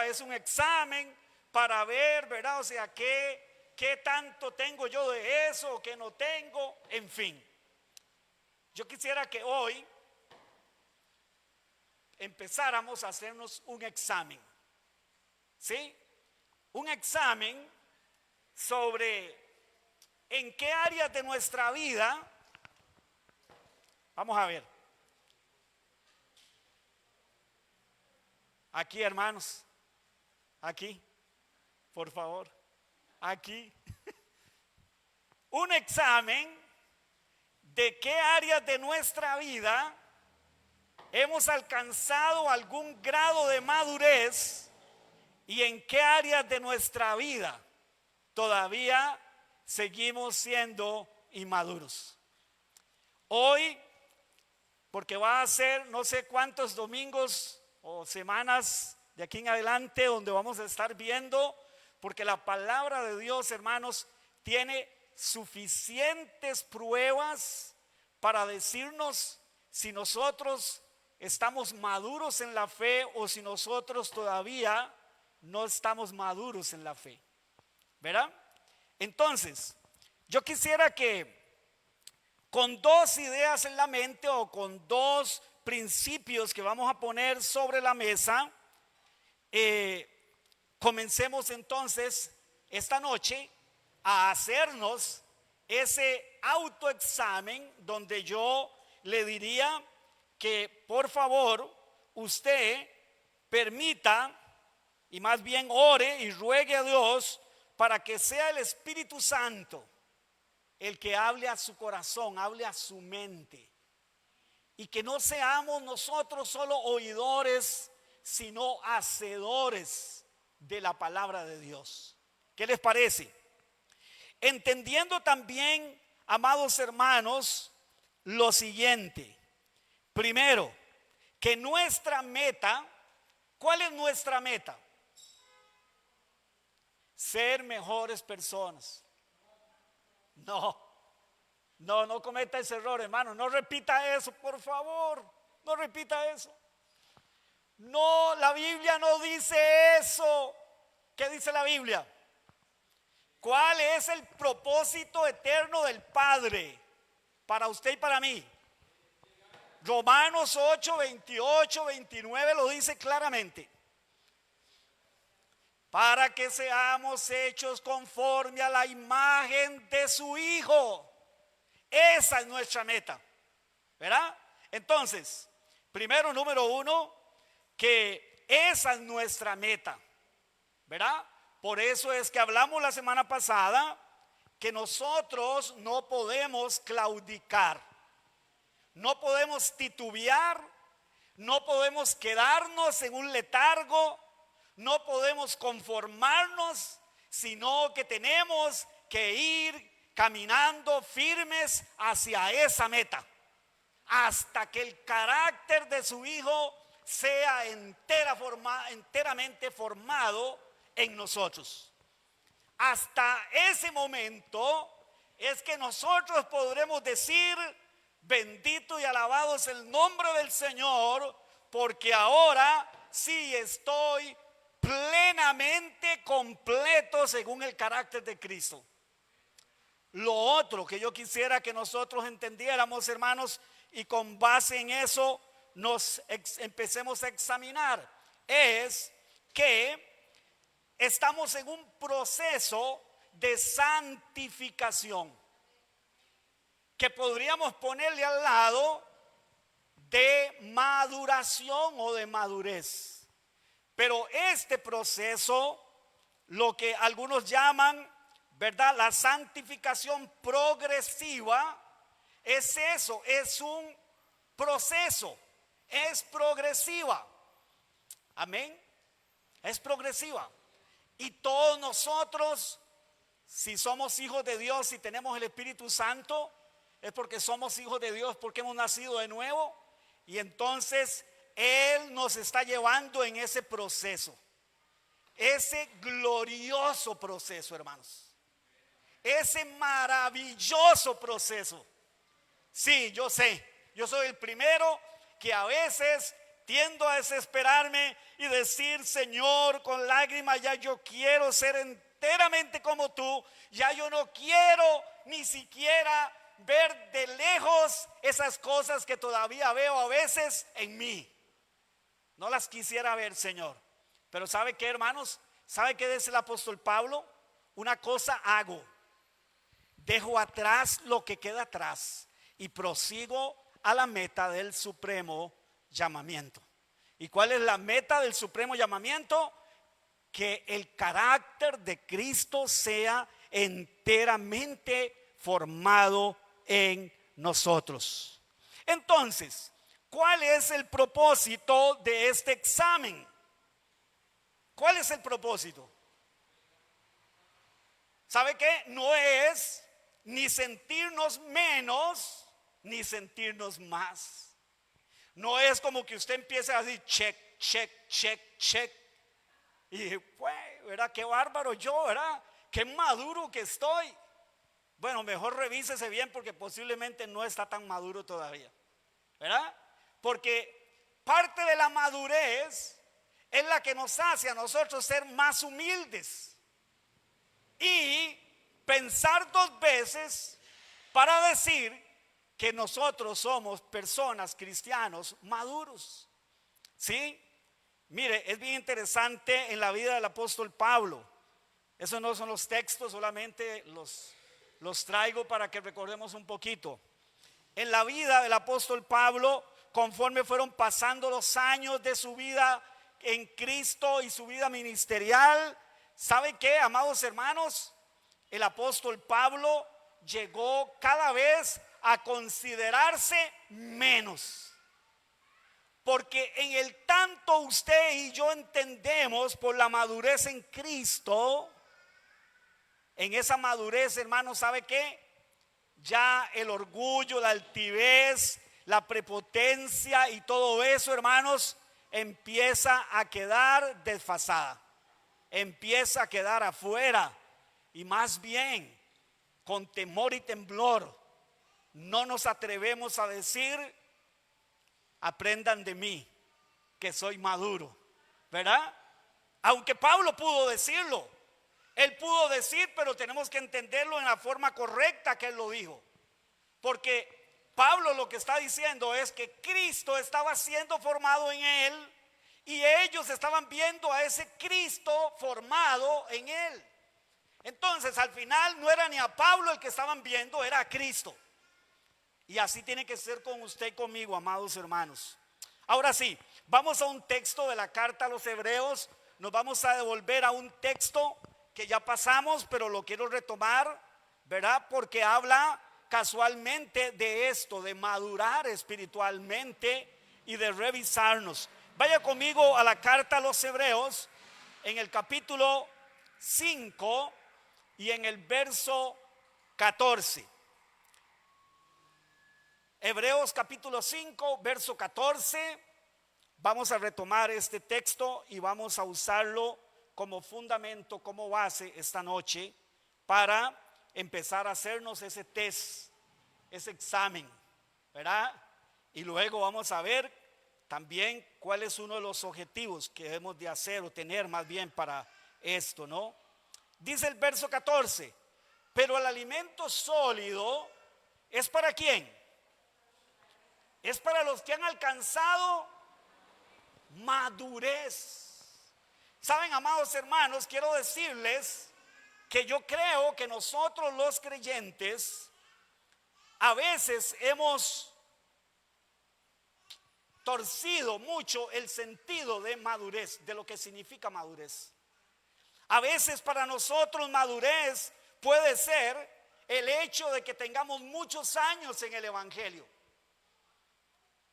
es un examen para ver, ¿verdad? O sea, ¿qué tanto tengo yo de eso o qué no tengo? En fin, yo quisiera que hoy empezáramos a hacernos un examen, ¿sí? Un examen sobre en qué áreas de nuestra vida, vamos a ver, aquí hermanos, aquí, por favor, aquí, un examen de qué áreas de nuestra vida hemos alcanzado algún grado de madurez y en qué áreas de nuestra vida todavía seguimos siendo inmaduros. Hoy, porque va a ser no sé cuántos domingos o semanas de aquí en adelante donde vamos a estar viendo, porque la palabra de Dios, hermanos, tiene suficientes pruebas para decirnos si nosotros estamos maduros en la fe o si nosotros todavía no estamos maduros en la fe, ¿verdad? Entonces, yo quisiera que con dos ideas en la mente o con dos principios que vamos a poner sobre la mesa, comencemos entonces esta noche a hacernos ese autoexamen donde yo le diría que por favor usted permita y más bien ore y ruegue a Dios para que sea el Espíritu Santo el que hable a su corazón, hable a su mente, y que no seamos nosotros solo oidores, sino hacedores de la palabra de Dios. ¿Qué les parece? Entendiendo también, amados hermanos, lo siguiente. Primero, que nuestra meta, ¿cuál es nuestra meta? Ser mejores personas. No cometa ese error, hermano. No repita eso, por favor. No repita eso. No, la Biblia no dice eso. ¿Qué dice la Biblia? ¿Cuál es el propósito eterno del Padre para usted y para mí? Romanos 8, 28, 29 lo dice claramente. Para que seamos hechos conforme a la imagen de su Hijo. Esa es nuestra meta, ¿verdad? Entonces, primero, número uno, que esa es nuestra meta, ¿verdad? Por eso es que hablamos la semana pasada que nosotros no podemos claudicar, no podemos titubear, no podemos quedarnos en un letargo, no podemos conformarnos, sino que tenemos que ir caminando firmes hacia esa meta, hasta que el carácter de su Hijo sea enteramente formado en nosotros. Hasta ese momento es que nosotros podremos decir: bendito y alabado es el nombre del Señor, porque ahora sí estoy plenamente completo según el carácter de Cristo. Lo otro que yo quisiera que nosotros entendiéramos, hermanos, y con base en eso nos empecemos a examinar, es que estamos en un proceso de santificación que podríamos ponerle al lado de maduración o de madurez. Pero este proceso, lo que algunos llaman, ¿verdad?, la santificación progresiva, es eso, es un proceso, es progresiva. Amén. Es progresiva. Y todos nosotros, si somos hijos de Dios y tenemos el Espíritu Santo, es porque somos hijos de Dios, porque hemos nacido de nuevo. Y entonces Él nos está llevando en ese proceso, ese glorioso proceso, hermanos, ese maravilloso proceso. Sí, yo sé, yo soy el primero que a veces tiendo a desesperarme y decir: Señor, con lágrimas, ya yo quiero ser enteramente como tú. Ya yo no quiero ni siquiera ver de lejos esas cosas que todavía veo a veces en mí. No las quisiera ver, Señor. Pero ¿sabe qué, hermanos? ¿Sabe qué dice el apóstol Pablo? Una cosa hago: dejo atrás lo que queda atrás y prosigo a la meta del supremo llamamiento. ¿Y cuál es la meta del supremo llamamiento? Que el carácter de Cristo sea enteramente formado en nosotros. Entonces, ¿cuál es el propósito de este examen? ¿Cuál es el propósito? ¿Sabe qué? No es ni sentirnos menos ni sentirnos más. No es como que usted empiece a decir check, check, check, check. Y pues, ¿verdad? Qué bárbaro yo, ¿verdad? Qué maduro que estoy. Bueno, mejor revísese bien, porque posiblemente no está tan maduro todavía, ¿verdad? Porque parte de la madurez es la que nos hace a nosotros ser más humildes y pensar dos veces para decir que nosotros somos personas, cristianos maduros. ¿Sí? Mire, es bien interesante en la vida del apóstol Pablo. Esos no son los textos, solamente los traigo para que recordemos un poquito. En la vida del apóstol Pablo, conforme fueron pasando los años de su vida en Cristo y su vida ministerial, ¿sabe qué, amados hermanos? El apóstol Pablo llegó cada vez a considerarse menos. Porque en el tanto usted y yo entendemos por la madurez en Cristo, en esa madurez, hermano, ¿sabe qué? Ya el orgullo, la altivez, la prepotencia y todo eso, hermanos, empieza a quedar desfasada, empieza a quedar afuera. Y más bien, con temor y temblor, no nos atrevemos a decir: aprendan de mí, que soy maduro, ¿verdad? Aunque Pablo pudo decirlo, él pudo decir, pero tenemos que entenderlo en la forma correcta que él lo dijo. Porque Pablo lo que está diciendo es que Cristo estaba siendo formado en él y ellos estaban viendo a ese Cristo formado en él. Entonces, al final no era ni a Pablo el que estaban viendo, era a Cristo. Y así tiene que ser con usted y conmigo, amados hermanos. Ahora sí, vamos a un texto de la carta a los Hebreos. Nos vamos a devolver a un texto que ya pasamos, pero lo quiero retomar, ¿verdad? Porque habla casualmente de esto, de madurar espiritualmente y de revisarnos. Vaya conmigo a la carta a los Hebreos, en el capítulo 5 y en el verso 14. Hebreos capítulo 5, verso 14. Vamos a retomar este texto y vamos a usarlo como fundamento, como base esta noche para empezar a hacernos ese test, ese examen, ¿verdad? Y luego vamos a ver también cuál es uno de los objetivos que debemos de hacer o tener más bien para esto, ¿no? Dice el verso 14: pero el alimento sólido ¿es para quién? Es para los que han alcanzado madurez. Saben, amados hermanos, quiero decirles que yo creo que nosotros los creyentes a veces hemos torcido mucho el sentido de madurez, de lo que significa madurez. A veces para nosotros madurez puede ser el hecho de que tengamos muchos años en el evangelio.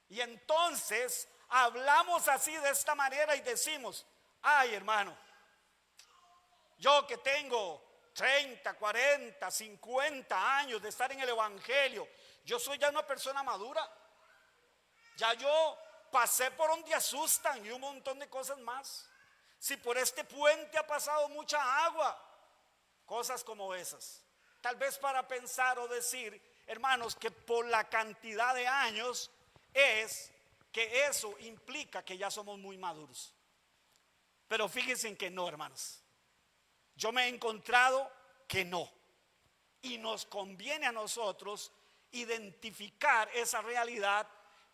Y entonces hablamos así de esta manera y decimos: ay, hermano, yo que tengo 30, 40, 50 años de estar en el evangelio, yo soy ya una persona madura. Ya yo pasé por donde asustan y un montón de cosas más. Si por este puente ha pasado mucha agua, cosas como esas. Tal vez para pensar o decir, hermanos, que por la cantidad de años es que eso implica que ya somos muy maduros. Pero fíjense en que no, hermanos. Yo me he encontrado que no. Y nos conviene a nosotros identificar esa realidad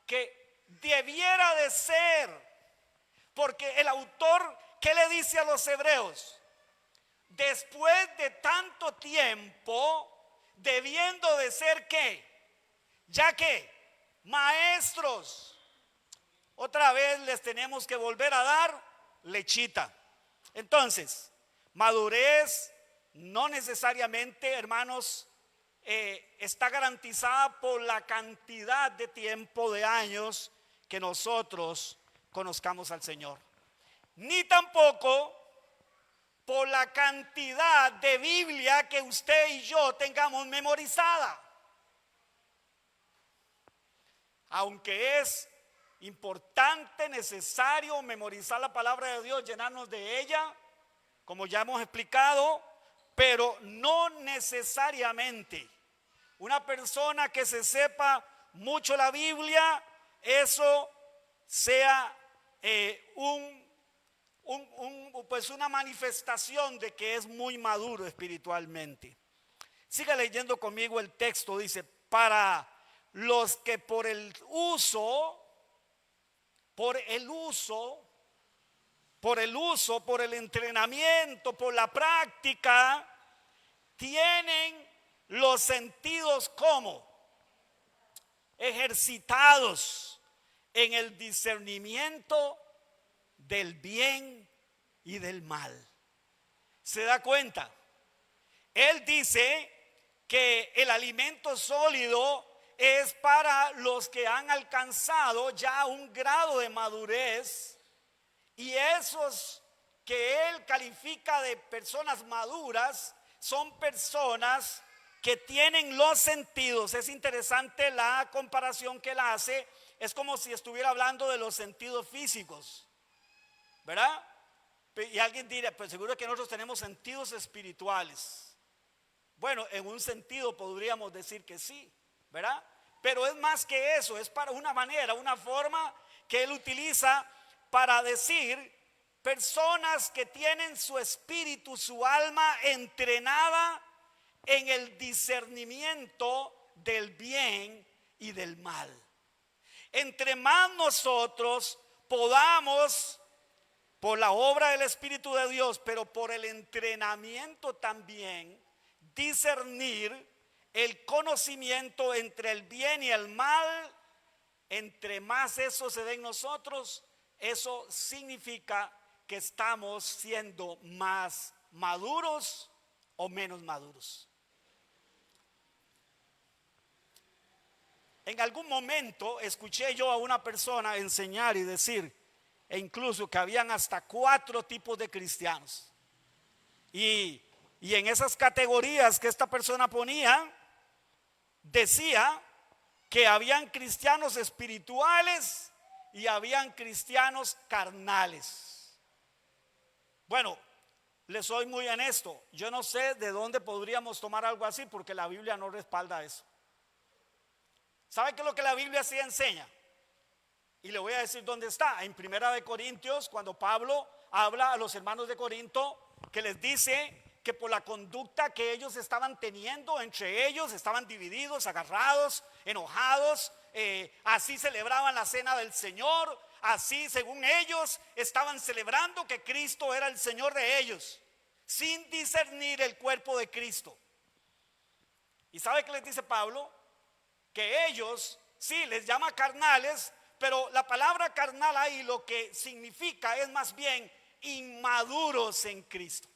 que debiera de ser. Porque el autor, ¿qué le dice a los hebreos? Después de tanto tiempo, debiendo de ser ¿qué? Ya que maestros, otra vez les tenemos que volver a dar lechita. Entonces, madurez no necesariamente, hermanos, está garantizada por la cantidad de tiempo, de años que nosotros conozcamos al Señor, ni tampoco por la cantidad de Biblia que usted y yo tengamos memorizada. Aunque es importante, necesario memorizar la palabra de Dios, llenarnos de ella, como ya hemos explicado, pero no necesariamente una persona que se sepa mucho la Biblia, eso sea pues una manifestación de que es muy maduro espiritualmente. Siga leyendo conmigo el texto. Dice: para los que por el entrenamiento, por la práctica, tienen los sentidos como ejercitados en el discernimiento del bien y del mal. ¿Se da cuenta? Él dice que el alimento sólido es para los que han alcanzado ya un grado de madurez, y esos que él califica de personas maduras son personas que tienen los sentidos. Es interesante la comparación que él hace. Es como si estuviera hablando de los sentidos físicos, ¿verdad? Y alguien dirá: pues seguro que nosotros tenemos sentidos espirituales. Bueno, en un sentido podríamos decir que sí, ¿verdad? Pero es más que eso, es para una manera, una forma que él utiliza para decir personas que tienen su espíritu, su alma entrenada en el discernimiento del bien y del mal. Entre más nosotros podamos, por la obra del Espíritu de Dios, pero por el entrenamiento también, discernir el conocimiento entre el bien y el mal, entre más eso se dé en nosotros, eso significa que estamos siendo más maduros o menos maduros. En algún momento escuché yo a una persona enseñar y decir, e incluso que habían hasta 4 tipos de cristianos. Y en esas categorías que esta persona ponía, decía que habían cristianos espirituales y habían cristianos carnales. Bueno, les soy muy honesto, yo no sé de dónde podríamos tomar algo así, porque la Biblia no respalda eso. ¿Sabe qué es lo que la Biblia sí enseña? Y le voy a decir dónde está. En 1 Corintios, cuando Pablo habla a los hermanos de Corinto, que les dice que por la conducta que ellos estaban teniendo entre ellos, estaban divididos, agarrados, enojados, así celebraban la cena del Señor, así según ellos estaban celebrando que Cristo era el Señor de ellos, sin discernir el cuerpo de Cristo. ¿Y sabe qué les dice Pablo? Que ellos, sí, les llama carnales, pero la palabra carnal ahí lo que significa es más bien inmaduros en Cristo.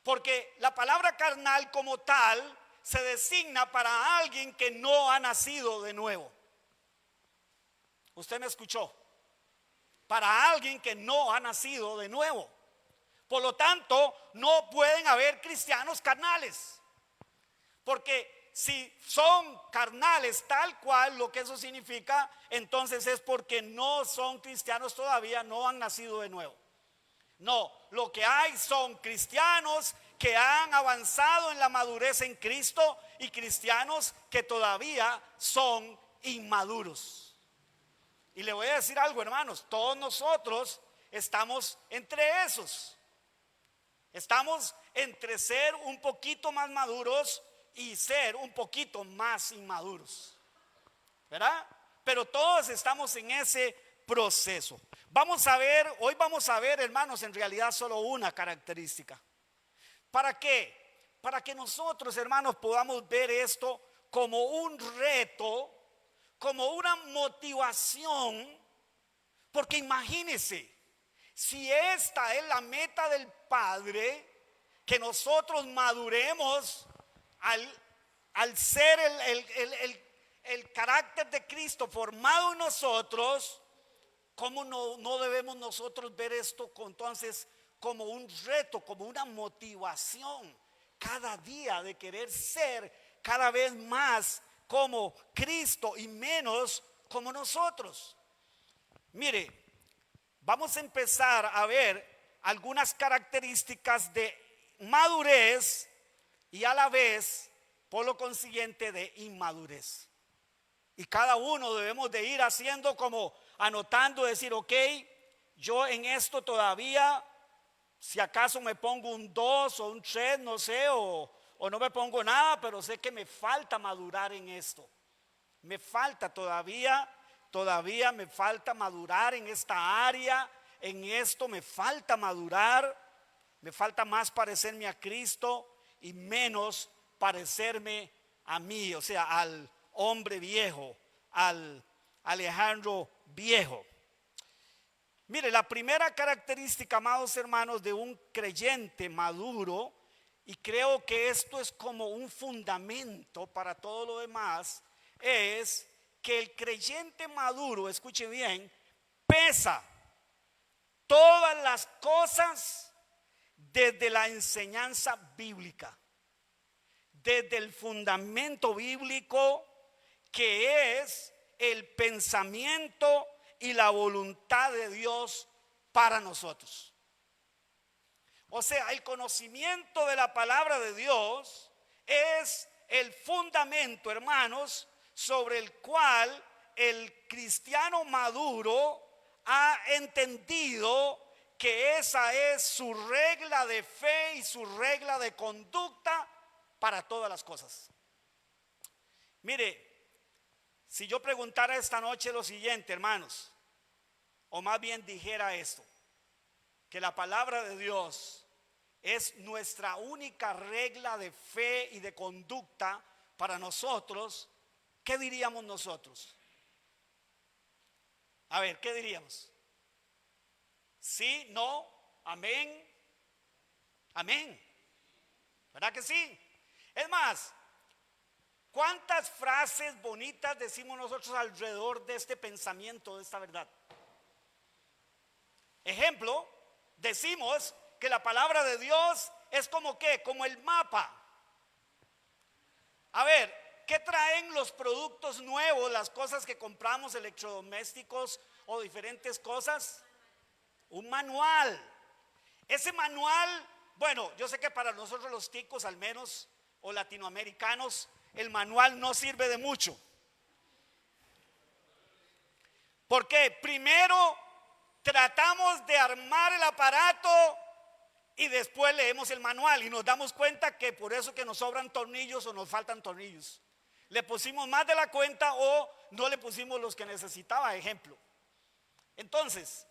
Porque la palabra carnal como tal se designa para alguien que no ha nacido de nuevo. Usted me escuchó. Para alguien que no ha nacido de nuevo. Por lo tanto, no pueden haber cristianos carnales. Porque si son carnales tal cual, lo que eso significa, entonces es porque no son cristianos todavía, no han nacido de nuevo. No, lo que hay son cristianos que han avanzado en la madurez en Cristo y cristianos que todavía son inmaduros. Y le voy a decir algo, hermanos, todos nosotros estamos entre esos. Estamos entre ser un poquito más maduros y ser un poquito más inmaduros, ¿verdad? Pero todos estamos en ese proceso. Hoy vamos a ver, hermanos, en realidad solo una característica. ¿Para qué? Para que nosotros, hermanos, podamos ver esto como un reto, como una motivación, porque imagínense, si esta es la meta del Padre, que nosotros maduremos al ser el carácter de Cristo formado en nosotros, ¿cómo no debemos nosotros ver esto entonces como un reto, como una motivación cada día de querer ser cada vez más como Cristo y menos como nosotros? Mire, vamos a empezar a ver algunas características de madurez y a la vez, por lo consiguiente, de inmadurez. Y cada uno debemos de ir haciendo como anotando, decir, ok, yo en esto todavía, si acaso me pongo un 2 o un 3, no sé, o no me pongo nada, pero sé que me falta madurar en esto. Me falta todavía me falta madurar en esta área, en esto me falta madurar, me falta más parecerme a Cristo y menos parecerme a mí, o sea, al hombre viejo, al Alejandro viejo. Mire, la primera característica, amados hermanos, de un creyente maduro, y creo que esto es como un fundamento para todo lo demás, es que el creyente maduro, escuche bien, pesa todas las cosas desde la enseñanza bíblica, desde el fundamento bíblico que es el pensamiento y la voluntad de Dios para nosotros. O sea, el conocimiento de la palabra de Dios es el fundamento, hermanos, sobre el cual el cristiano maduro ha entendido que esa es su regla de fe y su regla de conducta para todas las cosas. Mire, si yo preguntara esta noche lo siguiente, hermanos, o más bien dijera esto, que la palabra de Dios es nuestra única regla de fe y de conducta para nosotros, ¿qué diríamos nosotros? A ver, ¿qué diríamos? Sí, no, amén, amén. ¿Verdad que sí? Es más, ¿cuántas frases bonitas decimos nosotros alrededor de este pensamiento, de esta verdad? Ejemplo, decimos que la palabra de Dios es como ¿qué? Como el mapa. A ver, ¿qué traen los productos nuevos, las cosas que compramos, electrodomésticos o diferentes cosas? Un manual. Ese manual, bueno, yo sé que para nosotros los ticos al menos, o latinoamericanos, el manual no sirve de mucho. Porque primero tratamos de armar el aparato y después leemos el manual y nos damos cuenta que por eso que nos sobran tornillos o nos faltan tornillos. Le pusimos más de la cuenta o no le pusimos los que necesitaba, ejemplo. Entonces,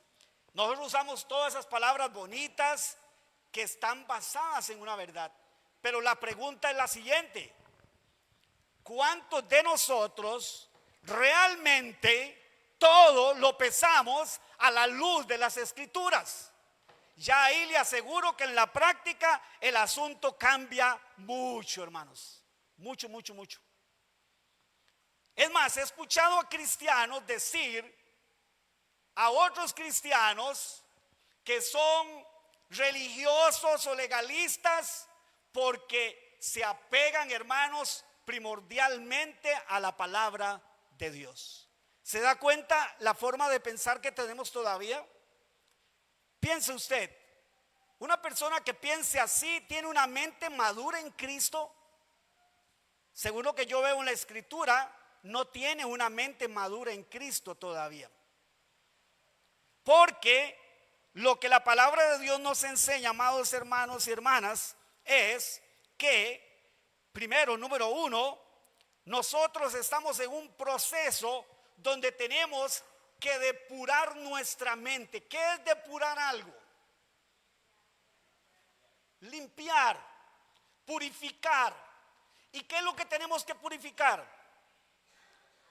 nosotros usamos todas esas palabras bonitas que están basadas en una verdad. Pero la pregunta es la siguiente: ¿cuántos de nosotros realmente todo lo pesamos a la luz de las Escrituras? Ya ahí le aseguro que en la práctica el asunto cambia mucho, hermanos. Mucho, mucho, mucho. Es más, he escuchado a cristianos decir a otros cristianos que son religiosos o legalistas porque se apegan, hermanos, primordialmente a la palabra de Dios. ¿Se da cuenta la forma de pensar que tenemos todavía? Piense usted, una persona que piense así tiene una mente madura en Cristo. Según lo que yo veo en la Escritura, no tiene una mente madura en Cristo todavía. Porque lo que la palabra de Dios nos enseña, amados hermanos y hermanas, es que, primero, número uno, nosotros estamos en un proceso donde tenemos que depurar nuestra mente. ¿Qué es depurar algo? Limpiar, purificar. ¿Y qué es lo que tenemos que purificar?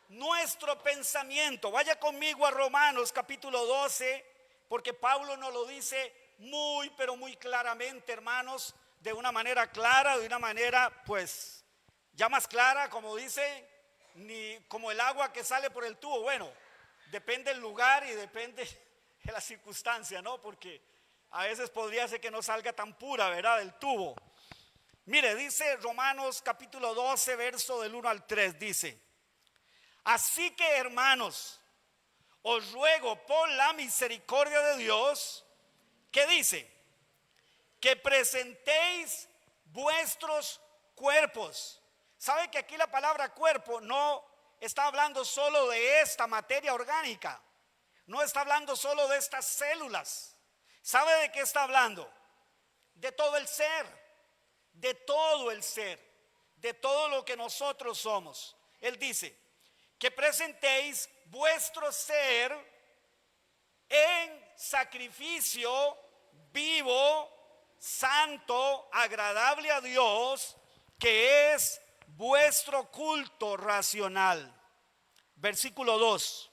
Nuestro pensamiento. Vaya conmigo a Romanos capítulo 12, porque Pablo nos lo dice muy, pero muy claramente, hermanos, de una manera clara, de una manera, pues, ya más clara, como dice, ni como el agua que sale por el tubo. Bueno, depende del lugar y depende de la circunstancia, ¿no? Porque a veces podría ser que no salga tan pura, ¿verdad? Del tubo. Mire, dice Romanos capítulo 12, verso del 1 al 3, dice: así que, hermanos, os ruego por la misericordia de Dios, ¿qué dice? Que presentéis vuestros cuerpos. ¿Sabe que aquí la palabra cuerpo no está hablando solo de esta materia orgánica? No está hablando solo de estas células. ¿Sabe de qué está hablando? De todo el ser, de todo el ser, de todo lo que nosotros somos. Él dice que presentéis vuestro ser en sacrificio vivo, santo, agradable a Dios, que es vuestro culto racional. Versículo 2: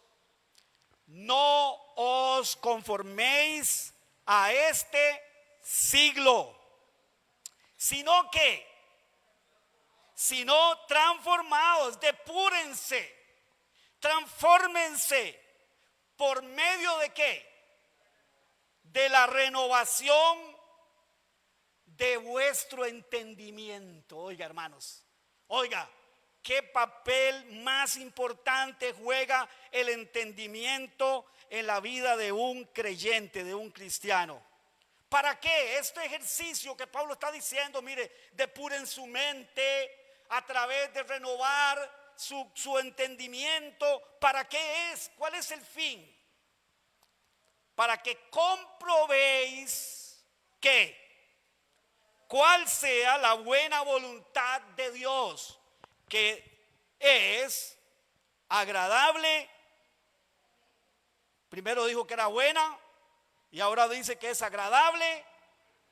no os conforméis a este siglo, sino transformaos, depúrense, transfórmense, ¿por medio de qué? De la renovación de vuestro entendimiento. Oiga, hermanos, oiga, ¿qué papel más importante juega el entendimiento en la vida de un creyente, de un cristiano? ¿Para qué? Este ejercicio que Pablo está diciendo, mire, depuren su mente a través de renovar su entendimiento. ¿Para qué es? ¿Cuál es el fin? Para que comprobéis que cuál sea la buena voluntad de Dios, que es agradable. Primero dijo que era buena y ahora dice que es agradable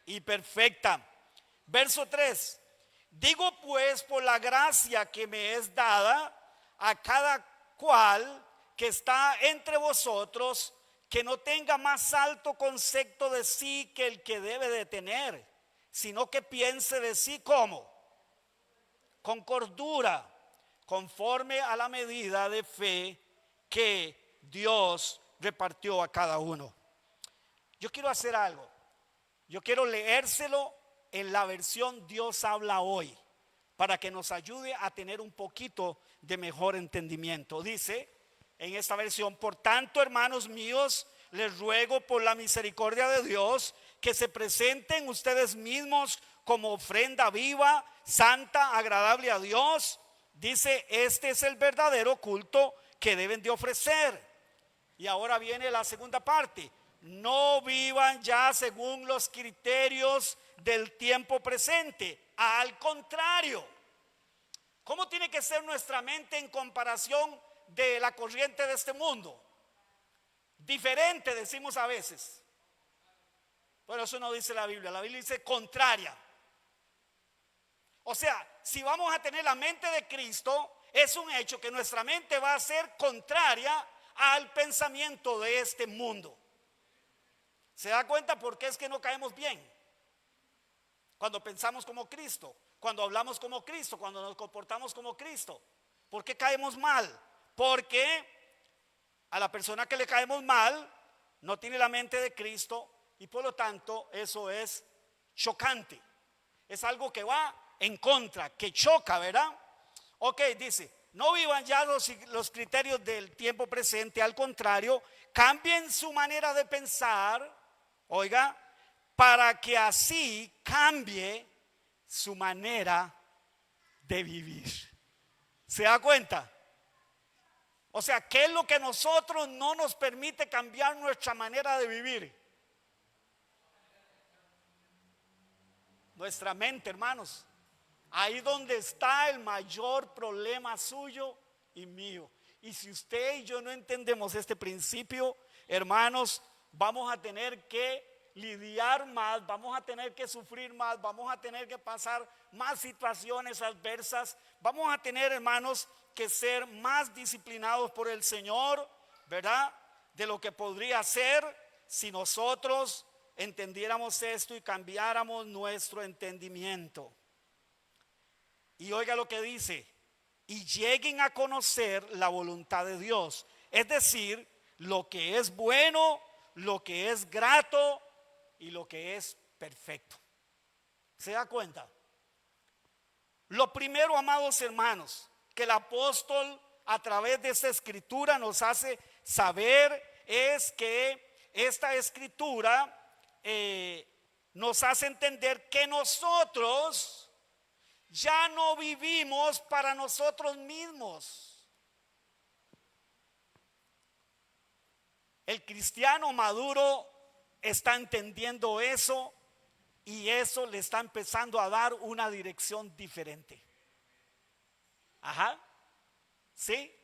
y perfecta. Verso 3: digo pues, por la gracia que me es dada a cada cual que está entre vosotros, que no tenga más alto concepto de sí que el que debe de tener, sino que piense de sí como con cordura, conforme a la medida de fe que Dios repartió a cada uno. Yo quiero hacer algo. Yo quiero leérselo en la versión Dios habla hoy, para que nos ayude a tener un poquito de mejor entendimiento. Dice en esta versión: por tanto, hermanos míos, les ruego por la misericordia de Dios que se presenten ustedes mismos como ofrenda viva, santa, agradable a Dios. Dice, este es el verdadero culto que deben de ofrecer. Y ahora viene la segunda parte: no vivan ya según los criterios del tiempo presente. Al contrario, ¿cómo tiene que ser nuestra mente en comparación de la corriente de este mundo? Diferente, decimos a veces. Pero eso no dice la Biblia. La Biblia dice contraria. O sea, si vamos a tener la mente de Cristo, es un hecho que nuestra mente va a ser contraria al pensamiento de este mundo. ¿Se da cuenta por qué es que no caemos bien? Cuando pensamos como Cristo, cuando hablamos como Cristo, cuando nos comportamos como Cristo. ¿Por qué caemos mal? Porque a la persona que le caemos mal no tiene la mente de Cristo y por lo tanto eso es chocante. Es algo que va en contra, que choca, ¿verdad? Ok, dice, no vivan ya los criterios del tiempo presente, al contrario, cambien su manera de pensar, oiga, para que así cambie su manera de vivir. ¿Se da cuenta? O sea, ¿qué es lo que a nosotros no nos permite cambiar nuestra manera de vivir? Nuestra mente, hermanos. Ahí donde está el mayor problema suyo y mío. Y si usted y yo no entendemos este principio, hermanos, vamos a tener que lidiar más, vamos a tener que sufrir más, vamos a tener que pasar más situaciones adversas, vamos a tener, hermanos, que ser más disciplinados por el Señor, ¿verdad? De lo que podría ser si nosotros entendiéramos esto y cambiáramos nuestro entendimiento. Y oiga lo que dice: y lleguen a conocer la voluntad de Dios, es decir, lo que es bueno, lo que es grato y lo que es perfecto. ¿Se da cuenta? Lo primero, amados hermanos, que el apóstol a través de esta escritura nos hace saber es que esta escritura nos hace entender que nosotros ya no vivimos para nosotros mismos. El cristiano maduro está entendiendo eso y eso le está empezando a dar una dirección diferente. Ajá, ¿sí?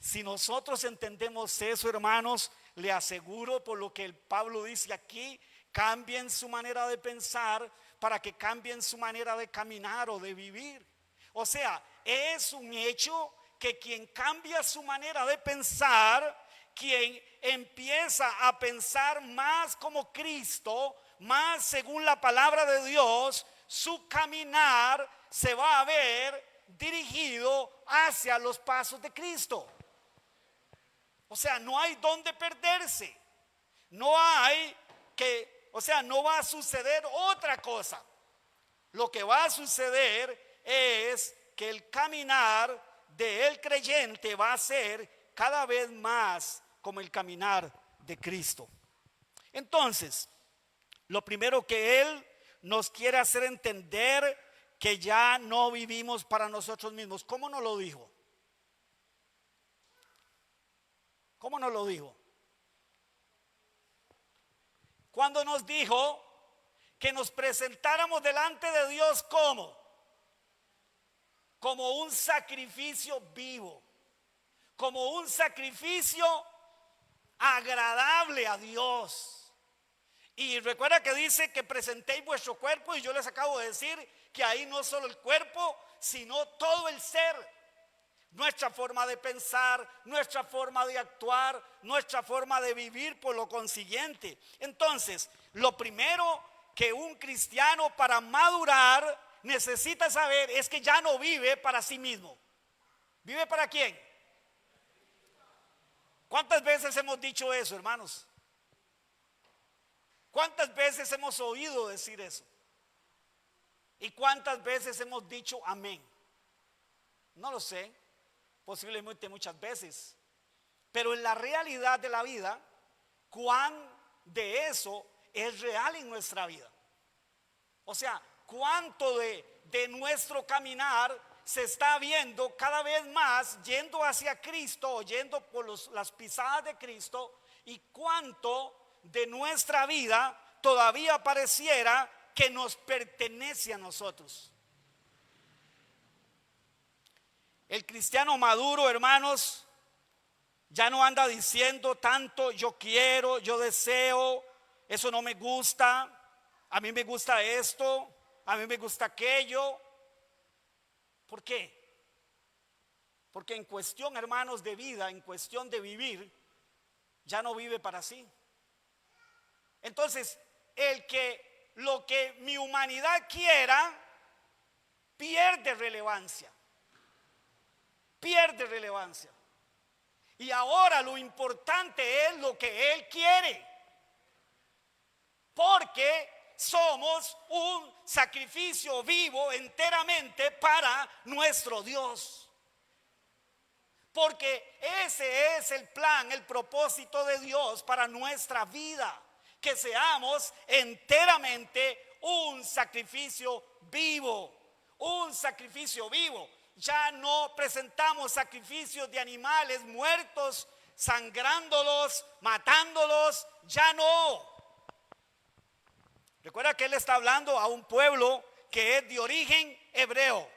Si nosotros entendemos eso, hermanos, le aseguro, por lo que el Pablo dice aquí, cambien su manera de pensar para que cambien su manera de caminar o de vivir. O sea, es un hecho que quien cambia su manera de pensar, quien empieza a pensar más como Cristo, más según la palabra de Dios, su caminar se va a ver dirigido hacia los pasos de Cristo. O sea, no hay donde perderse. No hay que, o sea, no va a suceder otra cosa. Lo que va a suceder es que el caminar del creyente va a ser cada vez más como el caminar de Cristo. Entonces, lo primero que Él nos quiere hacer entender que ya no vivimos para nosotros mismos. ¿Cómo nos lo dijo? ¿Cómo nos lo dijo? Cuando nos dijo que nos presentáramos delante de Dios como un sacrificio vivo, como un sacrificio agradable a Dios. Y recuerda que dice que presentéis vuestro cuerpo, y yo les acabo de decir que ahí no solo el cuerpo, sino todo el ser. Nuestra forma de pensar, nuestra forma de actuar, nuestra forma de vivir por lo consiguiente. Entonces, lo primero que un cristiano para madurar necesita saber es que ya no vive para sí mismo. ¿Vive para quién? ¿Cuántas veces hemos dicho eso, hermanos? ¿Cuántas veces hemos oído decir eso? ¿Y cuántas veces hemos dicho amén? No lo sé, posiblemente muchas veces. Pero en la realidad de la vida, ¿cuán de eso es real en nuestra vida? O sea, ¿cuánto de nuestro caminar se está viendo cada vez más yendo hacia Cristo o yendo por las pisadas de Cristo? ¿Y cuánto de nuestra vida todavía pareciera que nos pertenece a nosotros? El cristiano maduro, hermanos, ya no anda diciendo tanto yo quiero, yo deseo, eso no me gusta, a mí me gusta esto, a mí me gusta aquello. ¿Por qué? Porque en cuestión, hermanos, de vida, en cuestión de vivir, ya no vive para sí. Entonces, lo que mi humanidad quiera pierde relevancia. Pierde relevancia. Y ahora lo importante es lo que Él quiere. Porque somos un sacrificio vivo enteramente para nuestro Dios. Porque ese es el plan, el propósito de Dios para nuestra vida. Que seamos enteramente un sacrificio vivo. Un sacrificio vivo. ya no presentamos sacrificios de animales muertos, sangrándolos, matándolos, ya no. Recuerda que él está hablando a un pueblo que es de origen hebreo.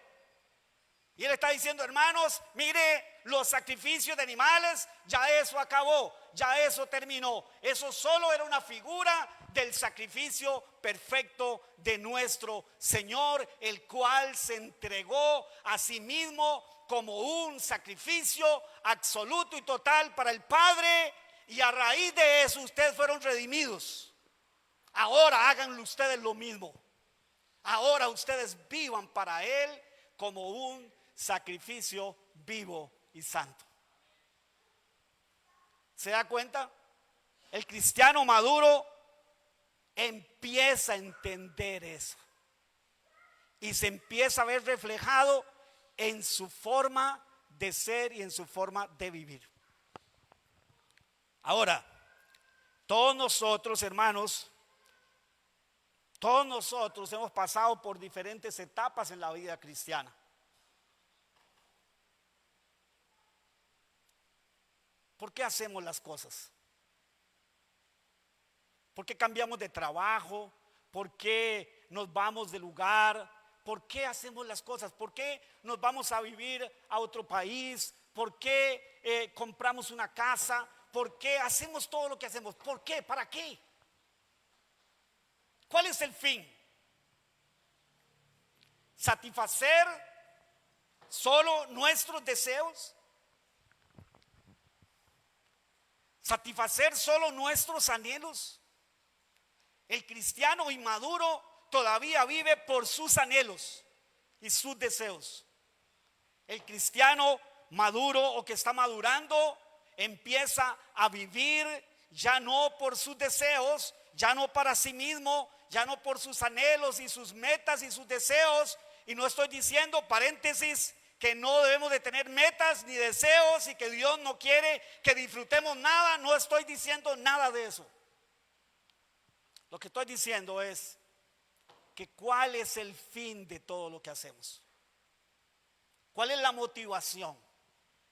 Y él está diciendo, hermanos, mire, los sacrificios de animales, ya eso acabó, ya eso terminó. Eso solo era una figura del sacrificio perfecto de nuestro Señor, el cual se entregó a sí mismo como un sacrificio absoluto y total para el Padre. Y a raíz de eso ustedes fueron redimidos. Ahora háganlo ustedes lo mismo. Ahora ustedes vivan para Él como un sacrificio vivo y santo. ¿Se da cuenta? El cristiano maduro empieza a entender eso y se empieza a ver reflejado en su forma de ser y en su forma de vivir. Ahora, todos nosotros, hermanos, todos nosotros hemos pasado por diferentes etapas en la vida cristiana. ¿Por qué hacemos las cosas? ¿Por qué cambiamos de trabajo? ¿Por qué nos vamos de lugar? ¿Por qué hacemos las cosas? ¿Por qué nos vamos a vivir a otro país? ¿Por qué compramos una casa? ¿Por qué hacemos todo lo que hacemos? ¿Por qué? ¿Para qué? ¿Cuál es el fin? ¿Satisfacer solo nuestros deseos? ¿Satisfacer solo nuestros anhelos? El cristiano inmaduro todavía vive por sus anhelos y sus deseos. El cristiano maduro o que está madurando empieza a vivir ya no por sus deseos, ya no para sí mismo, ya no por sus anhelos y sus metas y sus deseos. Y no estoy diciendo, paréntesis, que no debemos de tener metas ni deseos y que Dios no quiere que disfrutemos nada. No estoy diciendo nada de eso. Lo que estoy diciendo es que cuál es el fin de todo lo que hacemos. ¿Cuál es la motivación?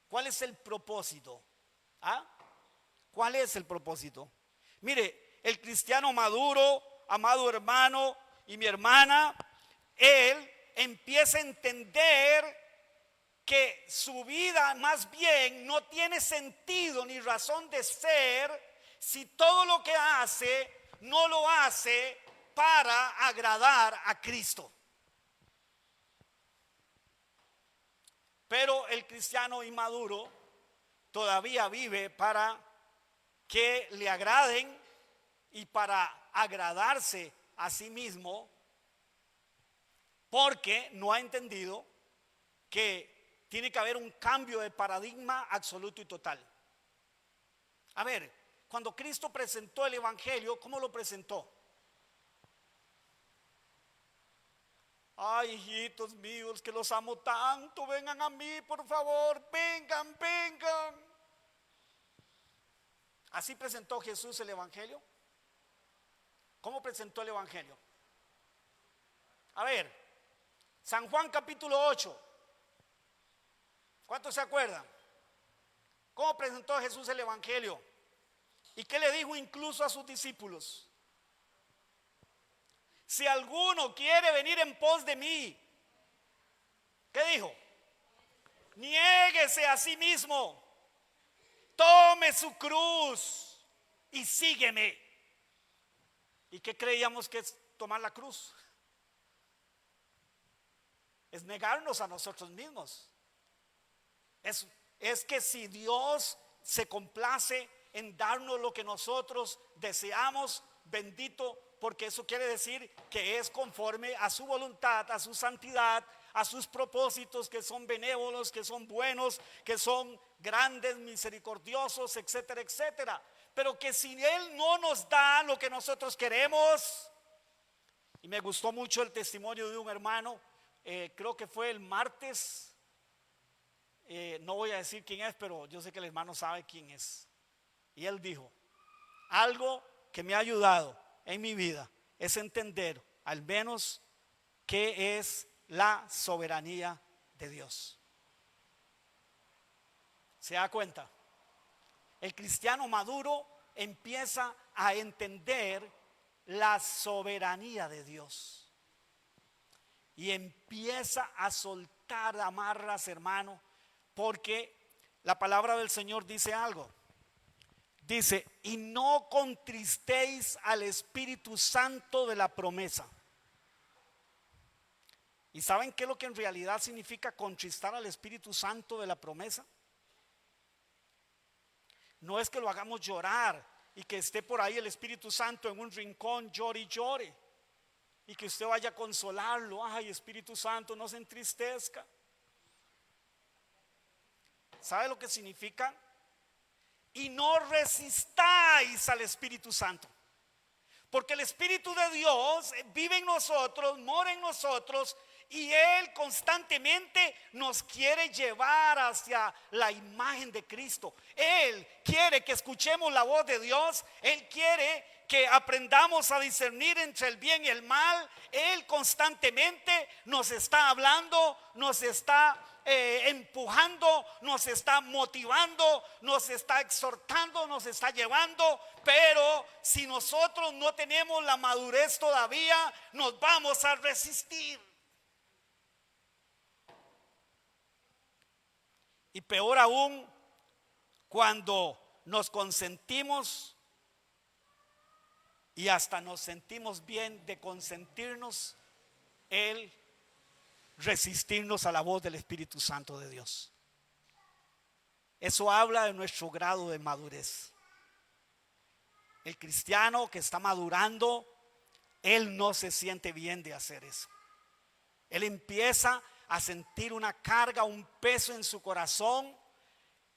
¿Cuál es el propósito? ¿Ah? ¿Cuál es el propósito? Mire, el cristiano maduro, amado hermano y mi hermana, él empieza a entender que su vida más bien no tiene sentido ni razón de ser si todo lo que hace no lo hace para agradar a Cristo. Pero el cristiano inmaduro todavía vive para que le agraden y para agradarse a sí mismo, porque no ha entendido que tiene que haber un cambio de paradigma absoluto y total. A ver, cuando Cristo presentó el evangelio, ¿cómo lo presentó? Ay, hijitos míos, que los amo tanto, vengan a mí, por favor, vengan, vengan. Así presentó Jesús el evangelio. ¿Cómo presentó el evangelio? A ver, San Juan capítulo 8. ¿Cuántos se acuerdan? ¿Cómo presentó Jesús el evangelio? ¿Y qué le dijo incluso a sus discípulos? Si alguno quiere venir en pos de mí, ¿qué dijo? Niéguese a sí mismo, tome su cruz y sígueme. ¿Y qué creíamos que es tomar la cruz? Es negarnos a nosotros mismos. Es que si Dios se complace en darnos lo que nosotros deseamos, bendito, porque eso quiere decir que es conforme a su voluntad, a su santidad, a sus propósitos que son benévolos, que son buenos, que son grandes, misericordiosos, etcétera, etcétera. Pero que si Él no nos da lo que nosotros queremos, y me gustó mucho el testimonio de un hermano, creo que fue el martes, no voy a decir quién es, pero yo sé que el hermano sabe quién es. Y él dijo, algo que me ha ayudado en mi vida es entender al menos qué es la soberanía de Dios. ¿Se da cuenta? El cristiano maduro empieza a entender la soberanía de Dios y empieza a soltar amarras, hermano, porque la palabra del Señor dice algo. Dice, y no contristéis al Espíritu Santo de la promesa. ¿Y saben qué es lo que en realidad significa contristar al Espíritu Santo de la promesa? No es que lo hagamos llorar y que esté por ahí el Espíritu Santo en un rincón, llore y llore, y que usted vaya a consolarlo. Ay, Espíritu Santo, no se entristezca. ¿Sabe lo que significa? Y no resistáis al Espíritu Santo, porque el Espíritu de Dios vive en nosotros, mora en nosotros, y Él constantemente nos quiere llevar hacia la imagen de Cristo. Él quiere que escuchemos la voz de Dios. Él quiere que aprendamos a discernir entre el bien y el mal. Él constantemente nos está hablando, nos está empujando, nos está motivando, nos está exhortando, nos está llevando. Pero si nosotros no tenemos la madurez todavía, nos vamos a resistir. Y peor aún, cuando nos consentimos y hasta nos sentimos bien de consentirnos, el resistirnos a la voz del Espíritu Santo de Dios. Eso habla de nuestro grado de madurez. El cristiano que está madurando, él no se siente bien de hacer eso. Él empieza a sentir una carga, un peso en su corazón.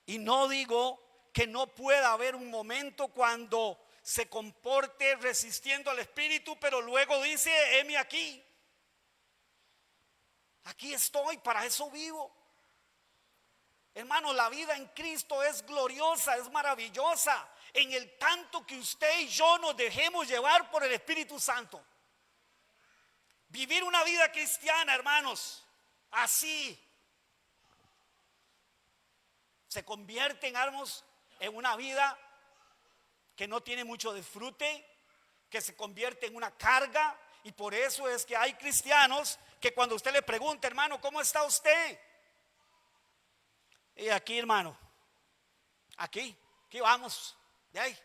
Y no digo que no pueda haber un momento cuando se comporte resistiendo al Espíritu, pero luego dice, heme aquí. Aquí estoy, para eso vivo. Hermano, la vida en Cristo es gloriosa, es maravillosa, en el tanto que usted y yo nos dejemos llevar por el Espíritu Santo. Vivir una vida cristiana, hermanos, así se convierte en una vida que no tiene mucho disfrute, que se convierte en una carga. Y por eso es que hay cristianos que cuando usted le pregunta, hermano, ¿cómo está usted? Y aquí, hermano, aquí vamos, de ahí.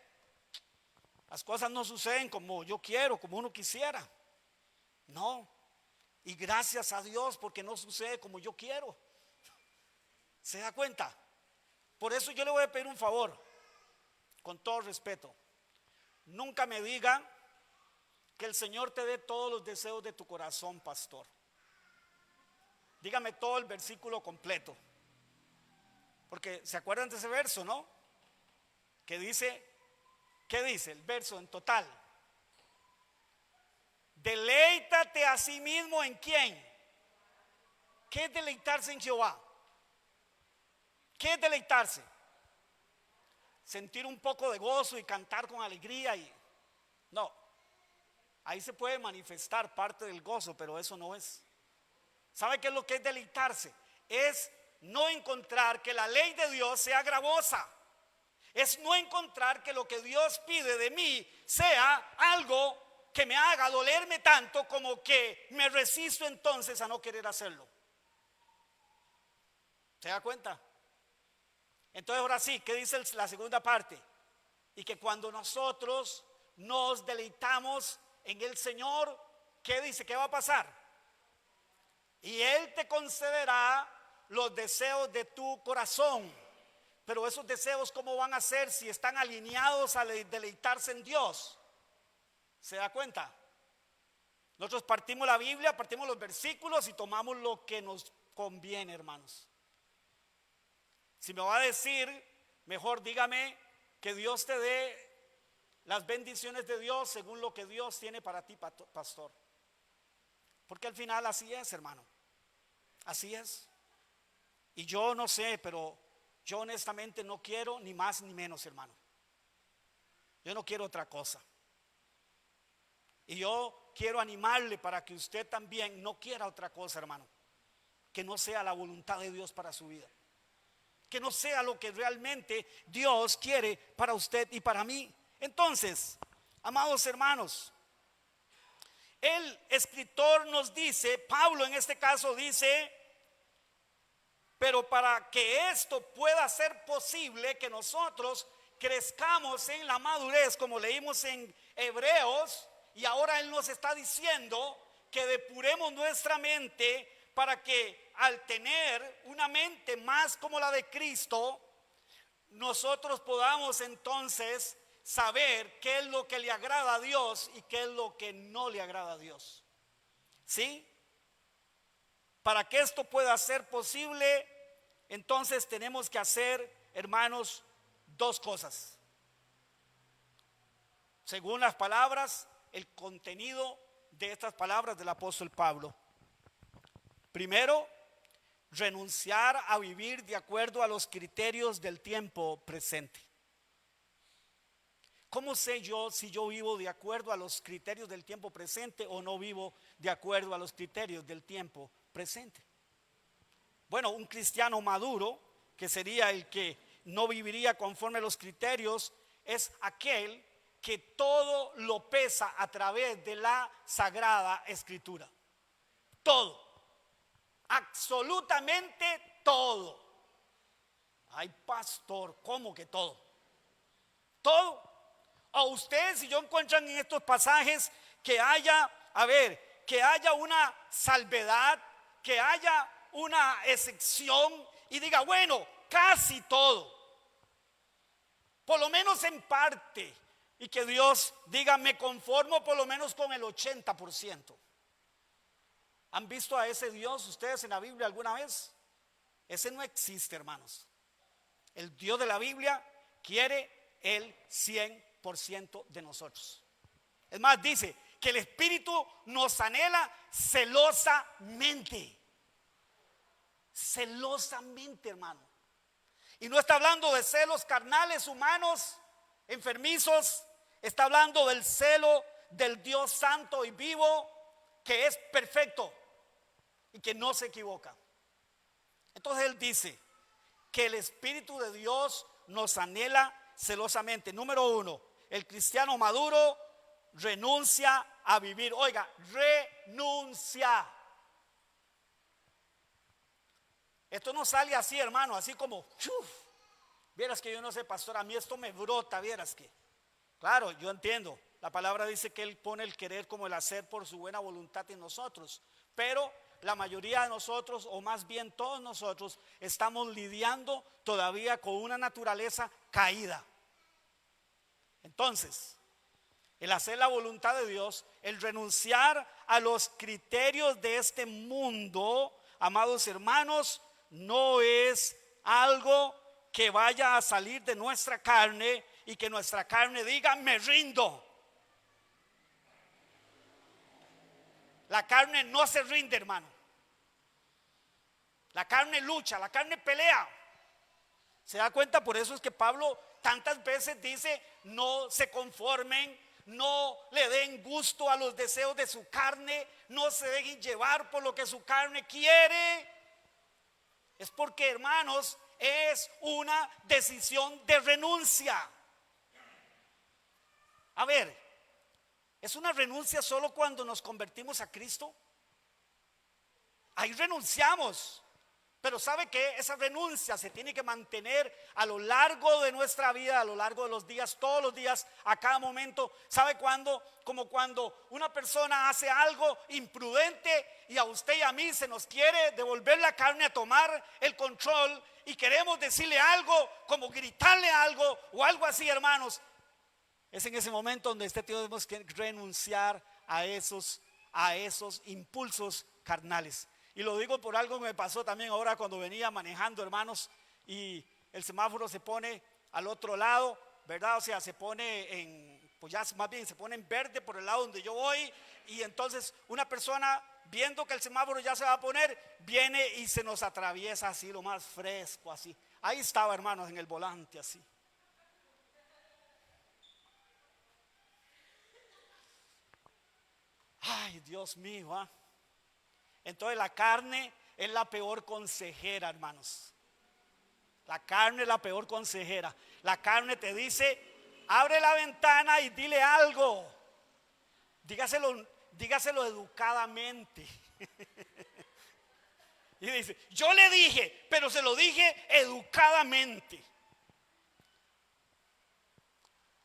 Las cosas no suceden como yo quiero, como uno quisiera. No. Y gracias a Dios porque no sucede como yo quiero. ¿Se da cuenta? Por eso yo le voy a pedir un favor, con todo respeto. Nunca me diga que el Señor te dé todos los deseos de tu corazón, pastor. Dígame todo el versículo completo. Porque se acuerdan de ese verso, ¿no? Que dice, ¿qué dice el verso en total? Deleítate a sí mismo en quién. ¿Qué es deleitarse en Jehová? ¿Qué es deleitarse? Sentir un poco de gozo y cantar con alegría no. Ahí se puede manifestar parte del gozo, pero eso no es. ¿Sabe qué es lo que es deleitarse? Es no encontrar que la ley de Dios sea gravosa. Es no encontrar que lo que Dios pide de mí sea algo que me haga dolerme tanto como que me resisto entonces a no querer hacerlo. ¿Se da cuenta? Entonces ahora sí, ¿qué dice la segunda parte? Y que cuando nosotros nos deleitamos en el Señor, ¿qué dice? ¿Qué va a pasar? Y Él te concederá los deseos de tu corazón. Pero esos deseos, ¿cómo van a ser si están alineados a deleitarse en Dios? ¿Se da cuenta? Nosotros partimos la Biblia, partimos los versículos y tomamos lo que nos conviene, hermanos. Si me va a decir, mejor dígame que Dios te dé las bendiciones de Dios según lo que Dios tiene para ti, pastor. Porque al final así es, hermano. Así es. Y yo no sé, pero yo honestamente no quiero ni más ni menos, hermano. Yo no quiero otra cosa. Y yo quiero animarle para que usted también no quiera otra cosa, hermano. que no sea la voluntad de Dios para su vida, que no sea lo que realmente Dios quiere para usted y para mí. Entonces, amados hermanos, el escritor nos dice, Pablo en este caso dice, pero para que esto pueda ser posible, que nosotros crezcamos en la madurez, como leímos en Hebreos, y ahora él nos está diciendo que depuremos nuestra mente para que al tener una mente más como la de Cristo, nosotros podamos entonces saber qué es lo que le agrada a Dios y qué es lo que no le agrada a Dios. ¿Sí? Para que esto pueda ser posible, entonces tenemos que hacer, hermanos, dos cosas. Según las palabras, el contenido de estas palabras del apóstol Pablo. Primero, renunciar a vivir de acuerdo a los criterios del tiempo presente. ¿Cómo sé yo si yo vivo de acuerdo a los criterios del tiempo presente o no vivo de acuerdo a los criterios del tiempo presente? Bueno, un cristiano maduro, que sería el que no viviría conforme a los criterios, es aquel que todo lo pesa a través de la Sagrada Escritura. Todo, absolutamente todo. Ay, pastor, ¿cómo que todo? Todo. O ustedes, si yo encuentran en estos pasajes que haya, que haya una salvedad, que haya una excepción y diga, bueno, casi todo, por lo menos en parte, y que Dios diga, me conformo por lo menos con el 80%. ¿Han visto a ese Dios ustedes en la Biblia alguna vez? Ese no existe, hermanos. El Dios de la Biblia quiere el 100% de nosotros. Es más, dice que el Espíritu nos anhela celosamente. Celosamente, hermano. Y no está hablando de celos carnales, humanos, enfermizos. Está hablando del celo del Dios santo y vivo, que es perfecto y que no se equivoca. Entonces él dice que el Espíritu de Dios nos anhela celosamente. Número uno, el cristiano maduro renuncia a vivir. Oiga, renuncia. Esto no sale así, hermano, así como, vieras que yo no sé, pastor, a mí esto me brota, vieras que. Claro, yo entiendo, la palabra dice que Él pone el querer como el hacer por su buena voluntad en nosotros, pero la mayoría de nosotros, o más bien todos nosotros, estamos lidiando todavía con una naturaleza caída. Entonces, el hacer la voluntad de Dios, el renunciar a los criterios de este mundo, amados hermanos, no es algo que vaya a salir de nuestra carne y que nuestra carne diga, me rindo. La carne no se rinde, hermano. La carne lucha, la carne pelea. ¿Se da cuenta? Por eso es que Pablo tantas veces dice, no se conformen, no le den gusto a los deseos de su carne, no se dejen llevar por lo que su carne quiere. Es porque, hermanos, es una decisión de renuncia. A ver, ¿es una renuncia solo cuando nos convertimos a Cristo? Ahí renunciamos. Pero ¿sabe qué? Esa renuncia se tiene que mantener a lo largo de nuestra vida, a lo largo de los días, todos los días, a cada momento. ¿Sabe cuándo? Como cuando una persona hace algo imprudente y a usted y a mí se nos quiere devolver la carne a tomar el control y queremos decirle algo, como gritarle algo o algo así, hermanos. Es en ese momento donde tenemos que renunciar a esos impulsos carnales. Y lo digo por algo que me pasó también ahora cuando venía manejando, hermanos, y el semáforo se pone al otro lado, ¿verdad? O sea, se pone pues ya más bien se pone en verde por el lado donde yo voy, y entonces una persona viendo que el semáforo ya se va a poner, viene y se nos atraviesa así, lo más fresco, así. Ahí estaba, hermanos, en el volante, así. Ay, Dios mío, Entonces la carne es la peor consejera, hermanos. La carne es la peor consejera. La carne te dice, abre la ventana y dile algo. Dígaselo educadamente. Y dice, yo le dije, pero se lo dije educadamente.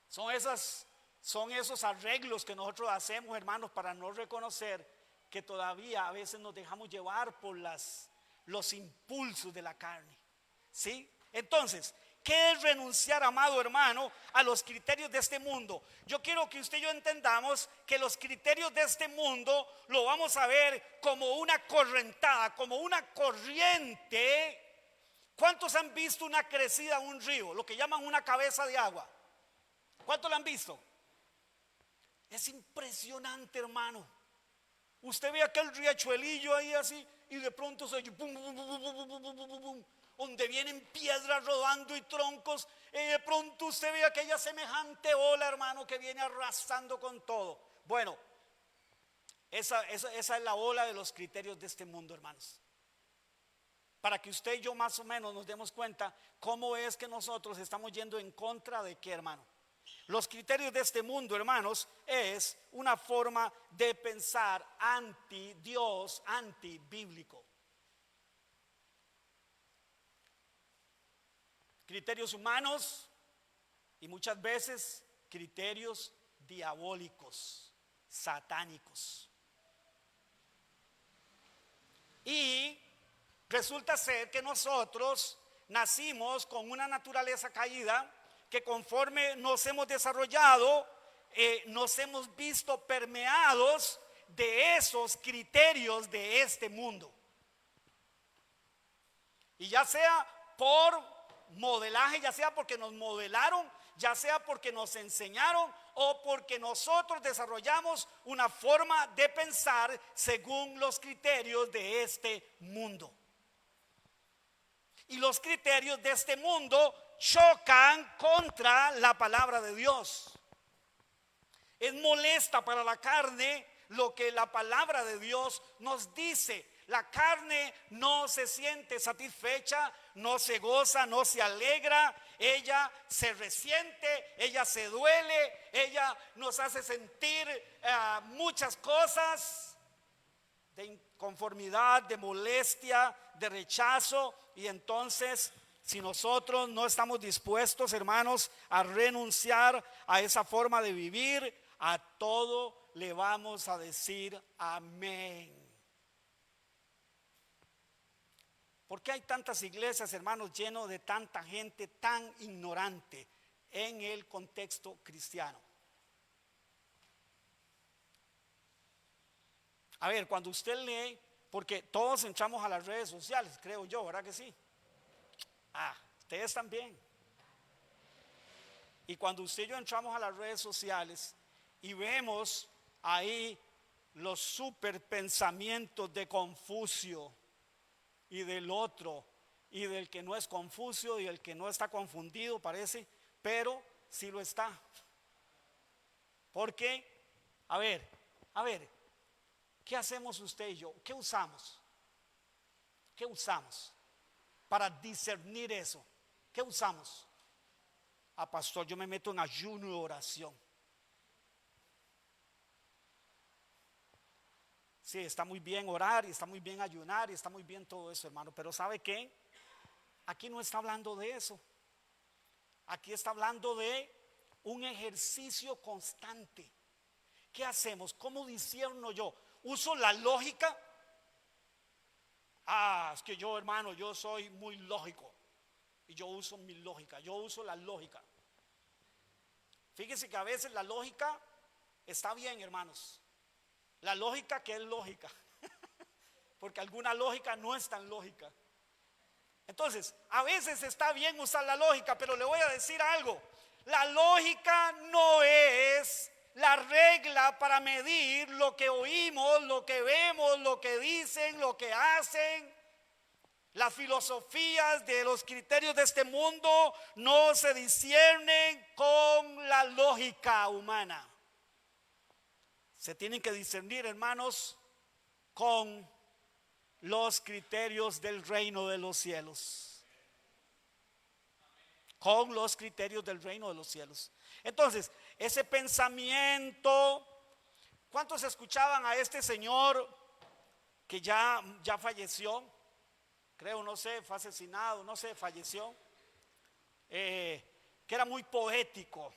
Son esos arreglos que nosotros hacemos, hermanos, para no reconocer que todavía a veces nos dejamos llevar por los impulsos de la carne. ¿Sí? Entonces, ¿qué es renunciar, amado hermano, a los criterios de este mundo? Yo quiero que usted y yo entendamos que los criterios de este mundo lo vamos a ver como una correntada, como una corriente. ¿Cuántos han visto una crecida en un río? Lo que llaman una cabeza de agua. ¿Cuántos la han visto? Es impresionante, hermano. Usted ve aquel riachuelillo ahí así y de pronto se oye pum, pum, pum, pum, pum, pum, pum, pum, donde vienen piedras rodando y troncos, y de pronto usted ve aquella semejante ola, hermano, que viene arrasando con todo. Bueno, esa es la ola de los criterios de este mundo, hermanos. Para que usted y yo más o menos nos demos cuenta cómo es que nosotros estamos yendo en contra de qué, hermano. Los criterios de este mundo, hermanos, es una forma de pensar anti Dios, anti bíblico. Criterios humanos y muchas veces criterios diabólicos, satánicos. Y resulta ser que nosotros nacimos con una naturaleza caída, que conforme nos hemos desarrollado, nos hemos visto permeados de esos criterios de este mundo. Y ya sea por modelaje, ya sea porque nos modelaron, ya sea porque nos enseñaron o porque nosotros desarrollamos una forma de pensar según los criterios de este mundo. Y los criterios de este mundo chocan contra la palabra de Dios. Es molesta para la carne lo que la palabra de Dios nos dice. La carne no se siente satisfecha, no se goza, no se alegra. Ella se resiente, ella se duele, ella nos hace sentir muchas cosas de inconformidad, de molestia, de rechazo. Y entonces, si nosotros no estamos dispuestos, hermanos, a renunciar a esa forma de vivir, a todo le vamos a decir amén. ¿Por qué hay tantas iglesias, hermanos, llenos de tanta gente tan ignorante en el contexto cristiano? A ver, cuando usted lee, porque todos entramos a las redes sociales, creo yo, ¿verdad que sí? Ustedes también. Y cuando usted y yo entramos a las redes sociales y vemos ahí los super pensamientos de Confucio y del otro, y del que no es Confucio y el que no está confundido, parece, pero sí lo está. Porque, a ver, ¿qué hacemos usted y yo? ¿Qué usamos? ¿Qué usamos para discernir eso? ¿Qué usamos? Pastor, yo me meto en ayuno y oración. Sí, está muy bien orar y está muy bien ayunar y está muy bien todo eso, hermano, pero ¿sabe qué? Aquí no está hablando de eso. Aquí está hablando de un ejercicio constante. ¿Qué hacemos? ¿Cómo discierno yo? ¿Uso la lógica? Es que yo, hermano, yo soy muy lógico y yo uso mi lógica, yo uso la lógica. Fíjese que a veces la lógica está bien, hermanos. La lógica que es lógica, porque alguna lógica no es tan lógica. Entonces, a veces está bien usar la lógica, pero le voy a decir algo. La lógica no es la regla para medir lo que oímos, lo que vemos, lo que dicen, lo que hacen. Las filosofías de los criterios de este mundo no se disciernen con la lógica humana. Se tienen que discernir, hermanos, con los criterios del reino de los cielos. Con los criterios del reino de los cielos. Entonces, ese pensamiento, ¿cuántos escuchaban a este señor que ya falleció? Creo, no sé, fue asesinado, no sé, falleció. Que era muy poético,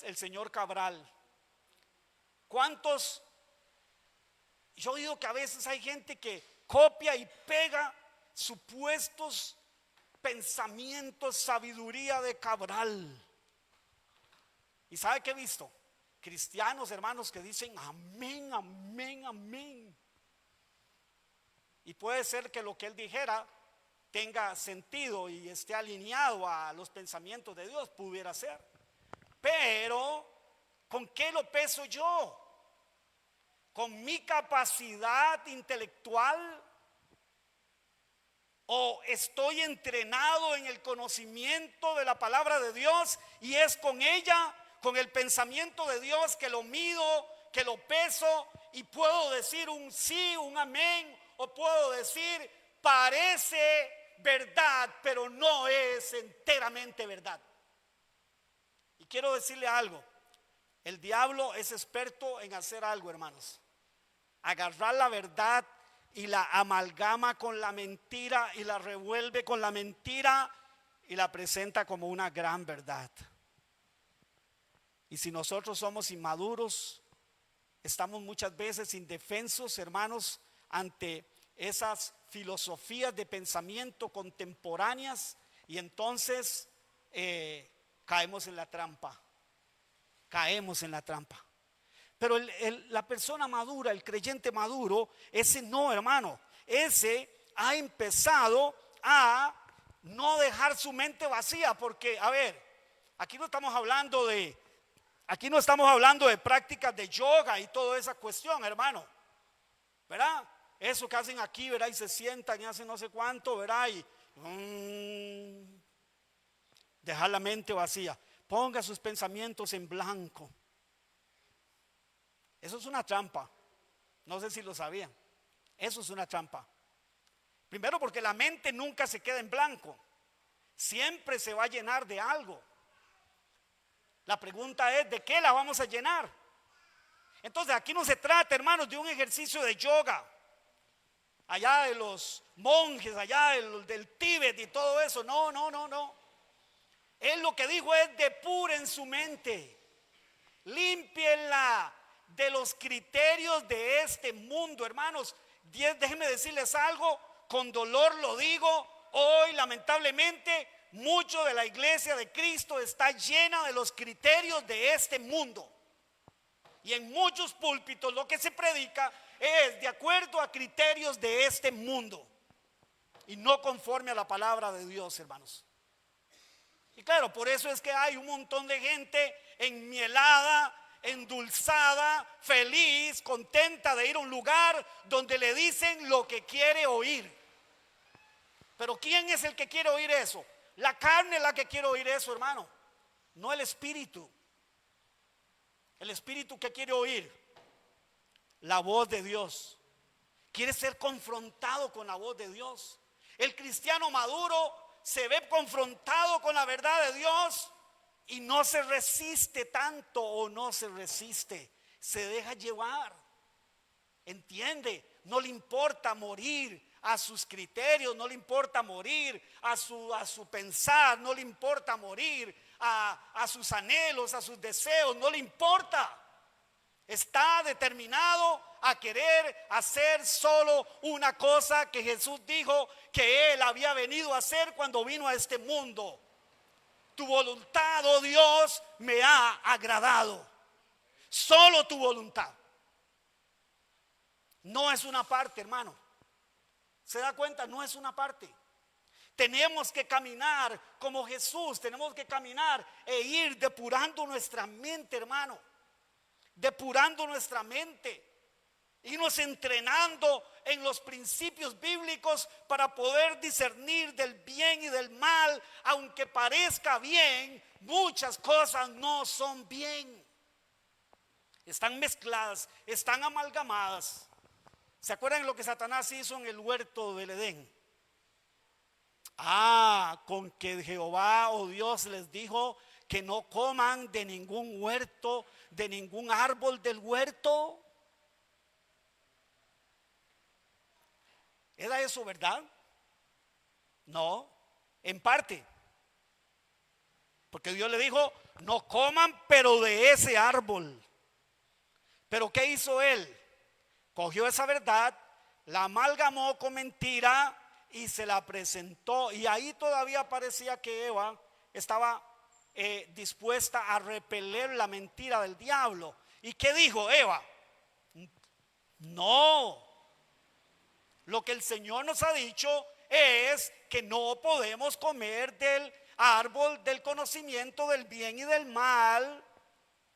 el señor Cabral. ¿Cuántos? Yo he oído que a veces hay gente que copia y pega supuestos pensamientos, sabiduría de Cabral. ¿Y sabe qué he visto? Cristianos, hermanos, que dicen amén, amén, amén. Y puede ser que lo que él dijera tenga sentido y esté alineado a los pensamientos de Dios, pudiera ser. Pero, ¿con qué lo peso yo? ¿Con mi capacidad intelectual? ¿O estoy entrenado en el conocimiento de la palabra de Dios y es con ella, con el pensamiento de Dios, que lo mido, que lo peso y puedo decir un sí, un amén, o puedo decir parece verdad, pero no es enteramente verdad? Y quiero decirle algo: el diablo es experto en hacer algo, hermanos: agarrar la verdad y la amalgama con la mentira y la revuelve con la mentira y la presenta como una gran verdad. Y si nosotros somos inmaduros, estamos muchas veces indefensos, hermanos, ante esas filosofías de pensamiento contemporáneas, y entonces caemos en la trampa. Caemos en la trampa. Pero la persona madura, el creyente maduro, ese no, hermano, ese ha empezado a no dejar su mente vacía, porque, a ver, aquí no estamos hablando de prácticas de yoga y toda esa cuestión, hermano, ¿verdad? Eso que hacen aquí, ¿verdad? Y se sientan y hacen no sé cuánto, ¿verdad? Y dejar la mente vacía. Ponga sus pensamientos en blanco. Eso es una trampa. No sé si lo sabían. Eso es una trampa. Primero, porque la mente nunca se queda en blanco. Siempre se va a llenar de algo. La pregunta es: ¿de qué la vamos a llenar? Entonces, aquí no se trata, hermanos, de un ejercicio de yoga, allá de los monjes, allá del Tíbet y todo eso. No, no, no, no. Él lo que dijo es: depuren su mente, límpienla de los criterios de este mundo, hermanos. Déjenme decirles algo, con dolor lo digo, hoy lamentablemente mucho de la iglesia de Cristo está llena de los criterios de este mundo. Y en muchos púlpitos lo que se predica es de acuerdo a criterios de este mundo y no conforme a la palabra de Dios, hermanos. Y claro, por eso es que hay un montón de gente enmielada, endulzada, feliz, contenta de ir a un lugar donde le dicen lo que quiere oír. Pero ¿quién es el que quiere oír eso? La carne es la que quiere oír eso, hermano, no el espíritu. El espíritu, ¿qué quiere oír? La voz de Dios. Quiere ser confrontado con la voz de Dios. El cristiano maduro se ve confrontado con la verdad de Dios y no se resiste tanto, o no se resiste, se deja llevar. Entiende, no le importa morir a sus criterios, no le importa morir a su pensar, no le importa morir a sus anhelos, a sus deseos, no le importa. Está determinado a querer hacer solo una cosa que Jesús dijo que Él había venido a hacer cuando vino a este mundo. Tu voluntad, oh Dios, me ha agradado. Solo tu voluntad. No es una parte, hermano. ¿Se da cuenta? No es una parte. Tenemos que caminar como Jesús. Tenemos que caminar e ir depurando nuestra mente, hermano. Depurando nuestra mente. Irnos entrenando en los principios bíblicos para poder discernir del bien y del mal. Aunque parezca bien, muchas cosas no son bien. Están mezcladas, están amalgamadas. ¿Se acuerdan lo que Satanás hizo en el huerto del Edén? Con que Jehová o Dios les dijo que no coman de ningún huerto, de ningún árbol del huerto. ¿Era eso verdad? No, en parte. Porque Dios le dijo, no coman pero de ese árbol. Pero ¿qué hizo él? Cogió esa verdad, la amalgamó con mentira y se la presentó. Y ahí todavía parecía que Eva estaba dispuesta a repeler la mentira del diablo. ¿Y qué dijo Eva? No. Lo que el Señor nos ha dicho es que no podemos comer del árbol del conocimiento del bien y del mal.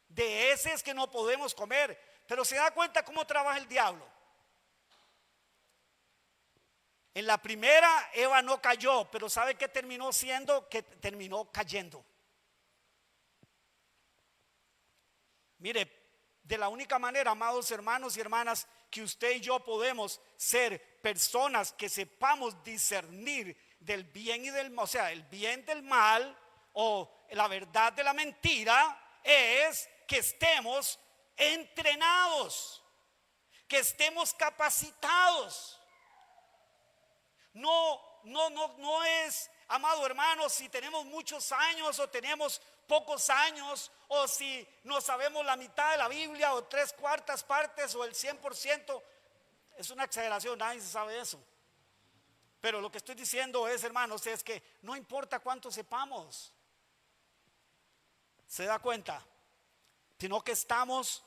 De ese es que no podemos comer. Pero se da cuenta cómo trabaja el diablo. En la primera Eva no cayó, pero ¿sabe qué terminó siendo? Que terminó cayendo. Mire, de la única manera, amados hermanos y hermanas, que usted y yo podemos ser personas que sepamos discernir del bien y del mal, o sea, el bien del mal o la verdad de la mentira, es que estemos entrenados, que estemos capacitados. No es, amado hermano, si tenemos muchos años o tenemos pocos años, o si no sabemos la mitad de la Biblia o 3/4 partes o el 100%. Es una exageración, nadie sabe eso. Pero lo que estoy diciendo es, hermanos, es que no importa cuánto sepamos, ¿se da cuenta? Sino que estamos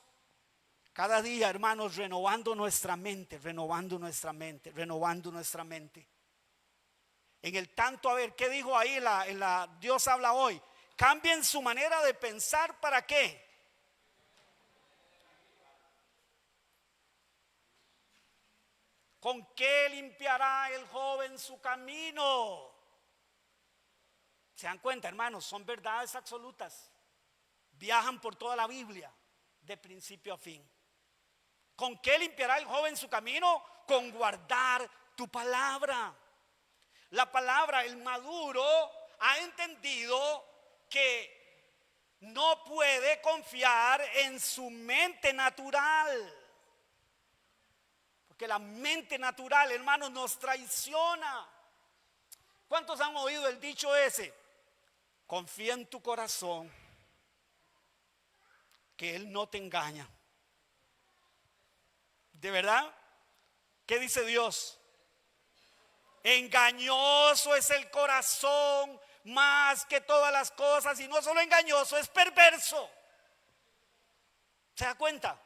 cada día, hermanos, renovando nuestra mente, renovando nuestra mente, renovando nuestra mente. En el tanto, a ver, ¿qué dijo ahí en la Dios habla hoy? Cambien su manera de pensar, ¿para qué? ¿Con qué limpiará el joven su camino? ¿Se dan cuenta, hermanos? Son verdades absolutas. Viajan por toda la Biblia, de principio a fin. ¿Con qué limpiará el joven su camino? Con guardar tu palabra. La palabra, el maduro, ha entendido que no puede confiar en su mente natural. Porque la mente natural, hermanos, nos traiciona. ¿Cuántos han oído el dicho ese? Confía en tu corazón, que Él no te engaña. ¿De verdad? ¿Qué dice Dios? Engañoso es el corazón más que todas las cosas, y no solo engañoso, es perverso. ¿Se da cuenta?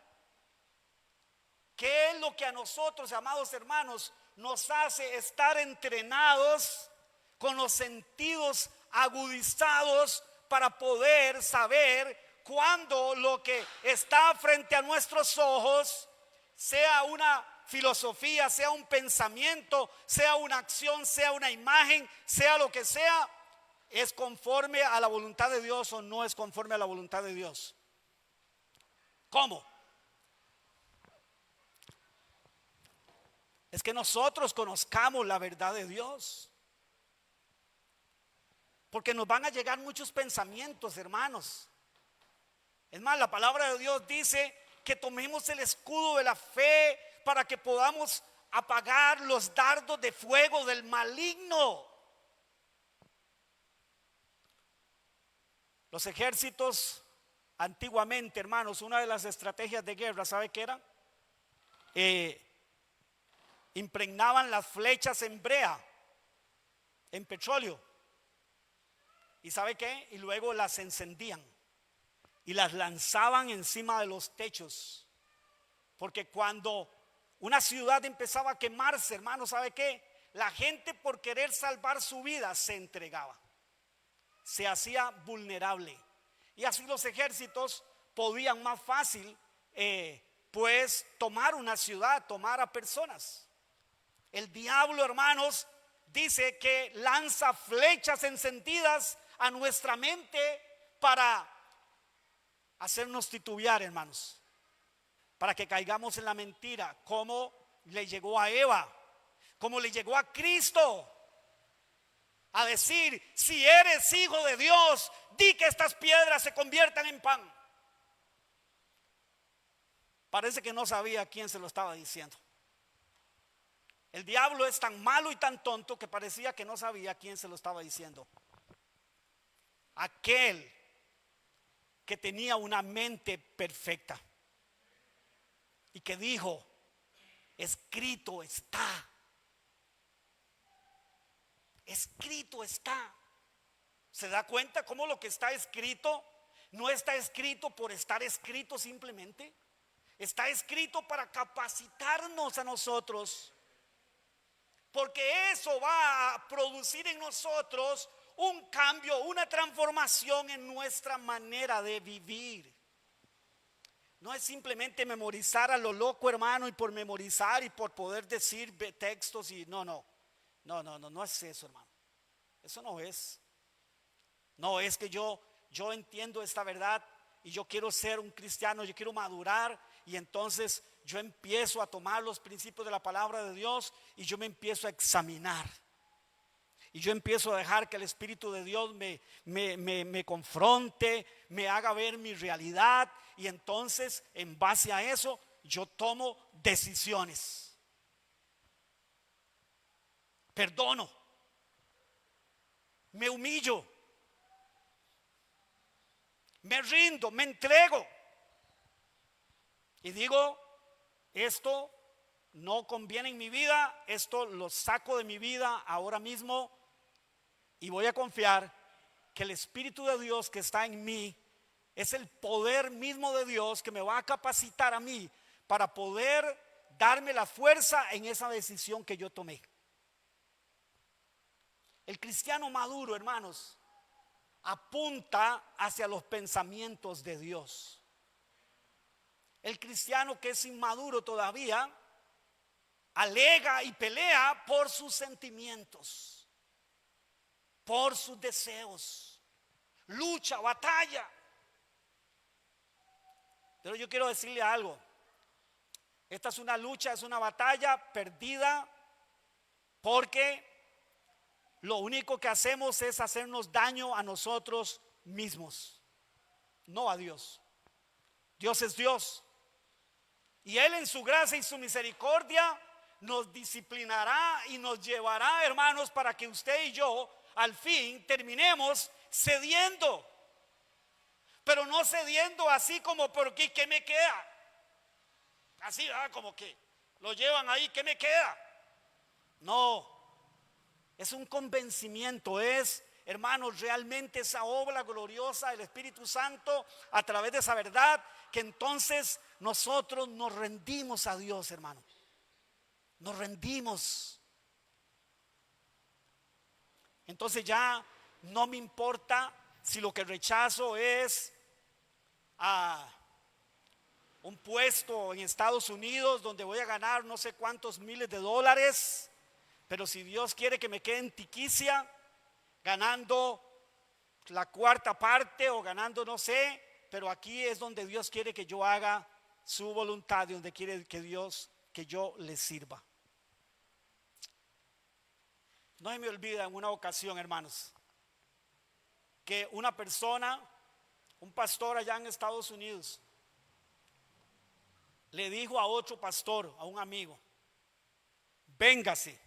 ¿Qué es lo que a nosotros, amados hermanos, nos hace estar entrenados con los sentidos agudizados para poder saber cuando lo que está frente a nuestros ojos, sea una filosofía, sea un pensamiento, sea una acción, sea una imagen, sea lo que sea, es conforme a la voluntad de Dios o no es conforme a la voluntad de Dios? ¿Cómo? Es que nosotros conozcamos la verdad de Dios. Porque nos van a llegar muchos pensamientos, hermanos. Es más, la palabra de Dios dice que tomemos el escudo de la fe para que podamos apagar los dardos de fuego del maligno. Los ejércitos antiguamente, hermanos, una de las estrategias de guerra, ¿sabe qué era? Impregnaban las flechas en brea, en petróleo. ¿Y sabe qué? Y luego las encendían y las lanzaban encima de los techos. Porque cuando una ciudad empezaba a quemarse, hermano, ¿sabe qué? La gente, por querer salvar su vida, se entregaba, se hacía vulnerable. Y así los ejércitos podían más fácil pues tomar una ciudad, tomar a personas. El diablo, hermanos, dice que lanza flechas encendidas a nuestra mente para hacernos titubear, hermanos, para que caigamos en la mentira. ¿Cómo le llegó a Eva, como le llegó a Cristo, a decir: si eres hijo de Dios, di que estas piedras se conviertan en pan. Parece que no sabía a quién se lo estaba diciendo. El diablo es tan malo y tan tonto que parecía que no sabía a quién se lo estaba diciendo. Aquel que tenía una mente perfecta y que dijo: escrito está. Escrito está. ¿Se da cuenta cómo lo que está escrito no está escrito por estar escrito simplemente? Está escrito para capacitarnos a nosotros, porque eso va a producir en nosotros un cambio, una transformación en nuestra manera de vivir. No es simplemente memorizar a lo loco, hermano, y por memorizar y por poder decir textos y no es eso, hermano. Eso no es. No es que yo entiendo esta verdad y yo quiero ser un cristiano, yo quiero madurar, y entonces yo empiezo a tomar los principios de la palabra de Dios y yo me empiezo a examinar. Y yo empiezo a dejar que el Espíritu de Dios me confronte, me haga ver mi realidad, y entonces en base a eso yo tomo decisiones. Perdono, me humillo, me rindo, me entrego y digo: esto no conviene en mi vida, esto lo saco de mi vida ahora mismo, y voy a confiar que el Espíritu de Dios que está en mí es el poder mismo de Dios que me va a capacitar a mí para poder darme la fuerza en esa decisión que yo tomé. El cristiano maduro, hermanos, apunta hacia los pensamientos de Dios. El cristiano que es inmaduro todavía alega y pelea por sus sentimientos, por sus deseos, lucha, batalla. Pero yo quiero decirle algo: esta es una lucha, es una batalla perdida, porque lo único que hacemos es hacernos daño a nosotros mismos, no a Dios. Dios es Dios, y Él en su gracia y su misericordia nos disciplinará y nos llevará, hermanos, para que usted y yo al fin terminemos cediendo, pero no cediendo así como porque ¿qué me queda? Así, como que lo llevan ahí, ¿qué me queda? No, es un convencimiento, es, hermanos, realmente esa obra gloriosa del Espíritu Santo a través de esa verdad, que entonces nosotros nos rendimos a Dios, hermano. Nos rendimos. Entonces ya no me importa si lo que rechazo es un puesto en Estados Unidos donde voy a ganar no sé cuántos miles de dólares, pero si Dios quiere que me quede en Tiquicia ganando la cuarta parte o ganando no sé, pero aquí es donde Dios quiere que yo haga su voluntad y donde quiere que Dios, que yo le sirva. No se me olvida en una ocasión, hermanos, que una persona, un pastor allá en Estados Unidos, le dijo a otro pastor, a un amigo: véngase,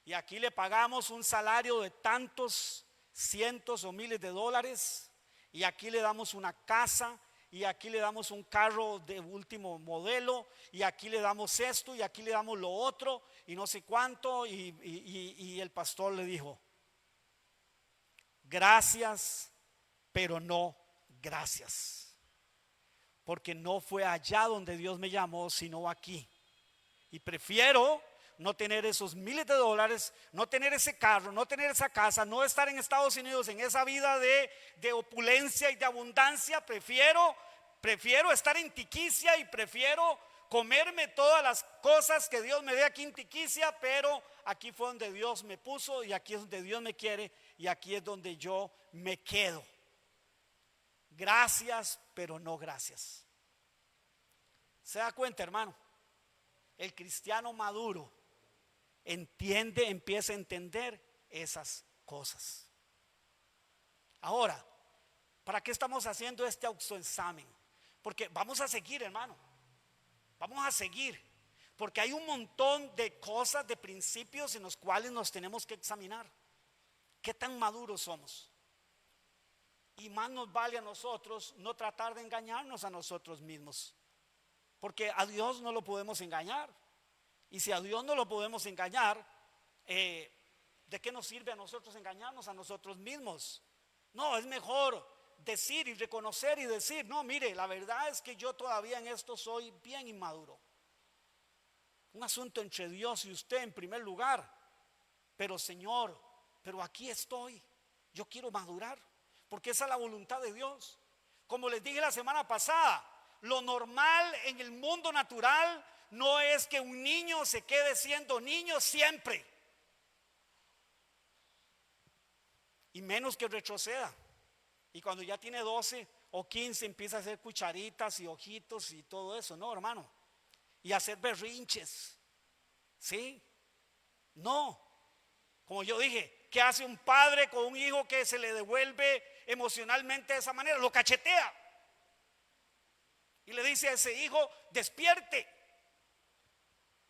y aquí le pagamos un salario de tantos cientos o miles de dólares, y aquí le damos una casa, y aquí le damos un carro de último modelo, y aquí le damos esto, y aquí le damos lo otro, y no sé cuánto. Y el pastor le dijo: gracias, pero no gracias, porque no fue allá donde Dios me llamó, sino aquí, y prefiero no tener esos miles de dólares, no tener ese carro, no tener esa casa, no estar en Estados Unidos en esa vida de opulencia y de abundancia. Prefiero estar en Tiquicia, y prefiero comerme todas las cosas que Dios me dé aquí en Tiquicia, pero aquí fue donde Dios me puso, y aquí es donde Dios me quiere, y aquí es donde yo me quedo. Gracias, pero no gracias. ¿Se da cuenta, hermano? el cristiano maduro entiende, empieza a entender esas cosas. Ahora, ¿para qué estamos haciendo este autoexamen? Porque vamos a seguir, hermano. Vamos a seguir. Porque hay un montón de cosas, de principios en los cuales nos tenemos que examinar. ¿Qué tan maduros somos? Y más nos vale a nosotros no tratar de engañarnos a nosotros mismos. Porque a Dios no lo podemos engañar. Y si a Dios no lo podemos engañar, ¿de qué nos sirve a nosotros engañarnos a nosotros mismos? No, es mejor decir y reconocer y decir, no, mire, la verdad es que yo todavía en esto soy bien inmaduro. Un asunto entre Dios y usted en primer lugar. Pero Señor, pero aquí estoy. Yo quiero madurar, porque esa es la voluntad de Dios. Como les dije la semana pasada, lo normal en el mundo natural no es que un niño se quede siendo niño siempre, y menos que retroceda. Y cuando ya tiene 12 o 15 empieza a hacer cucharitas y ojitos y todo eso, no, hermano. Y hacer berrinches, ¿sí? No. Como yo dije, ¿qué hace un padre con un hijo que se le devuelve emocionalmente de esa manera? Lo cachetea y le dice a ese hijo, despierte.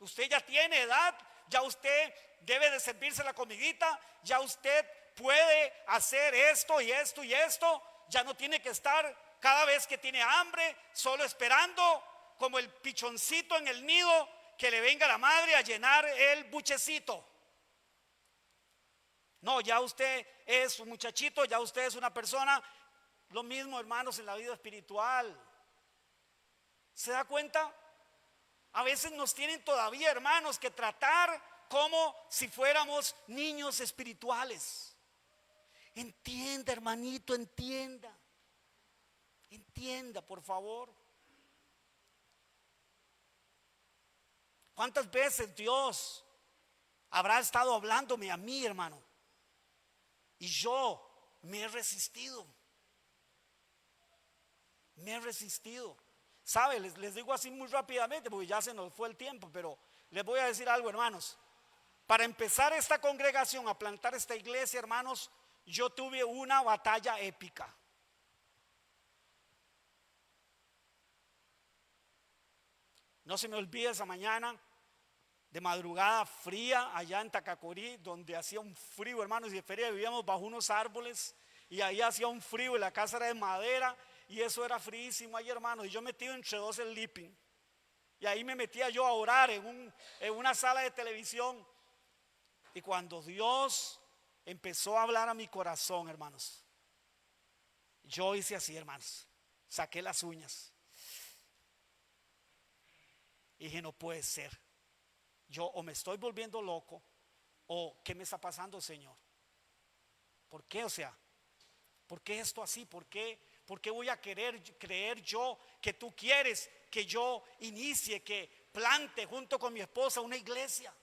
Usted ya tiene edad, ya usted debe de servirse la comidita, ya usted puede hacer esto y esto y esto. Ya no tiene que estar cada vez que tiene hambre solo esperando como el pichoncito en el nido que le venga la madre a llenar el buchecito. No, ya usted es un muchachito, ya usted es una persona. Lo mismo, hermanos, en la vida espiritual. ¿Se da cuenta? A veces nos tienen todavía, hermanos, que tratar como si fuéramos niños espirituales. Entienda, hermanito, entienda. Entienda, por favor. ¿Cuántas veces Dios habrá estado hablándome a mí, hermano? Y yo me he resistido. Me he resistido. ¿Sabe? Les digo así muy rápidamente porque ya se nos fue el tiempo, pero les voy a decir algo, hermanos. Para empezar esta congregación, a plantar esta iglesia, hermanos, yo tuve una batalla épica. No se me olvide esa mañana de madrugada fría allá en Tacacorí, donde hacía un frío, hermanos, y de feria vivíamos bajo unos árboles y ahí hacía un frío y la casa era de madera y eso era fríísimo ahí, hermanos, y yo metido entre dos sleeping y ahí me metía yo a orar en una sala de televisión. Y cuando Dios empezó a hablar a mi corazón, hermanos, yo hice así, hermanos, saqué las uñas y dije, no puede ser. Yo o me estoy volviendo loco o ¿qué me está pasando, Señor? ¿Por qué? O sea, ¿por qué esto así? ¿Por qué voy a creer yo que tú quieres que yo inicie, que plante junto con mi esposa una iglesia?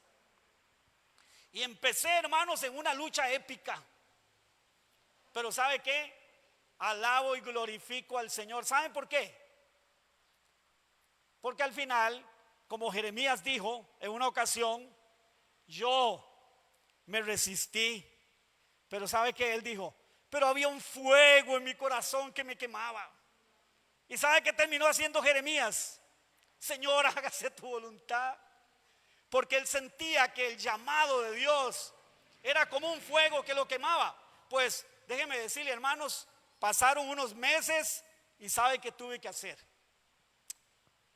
Y empecé, hermanos, en una lucha épica. Pero ¿sabe qué? Alabo y glorifico al Señor. ¿Saben por qué? Porque al final, como Jeremías dijo en una ocasión, yo me resistí. Pero ¿sabe qué? Él dijo, pero había un fuego en mi corazón que me quemaba. ¿Y sabe qué terminó haciendo Jeremías? Señor, hágase tu voluntad. Porque él sentía que el llamado de Dios era como un fuego que lo quemaba. Pues déjeme decirle, hermanos, pasaron unos meses y ¿sabe qué tuve que hacer?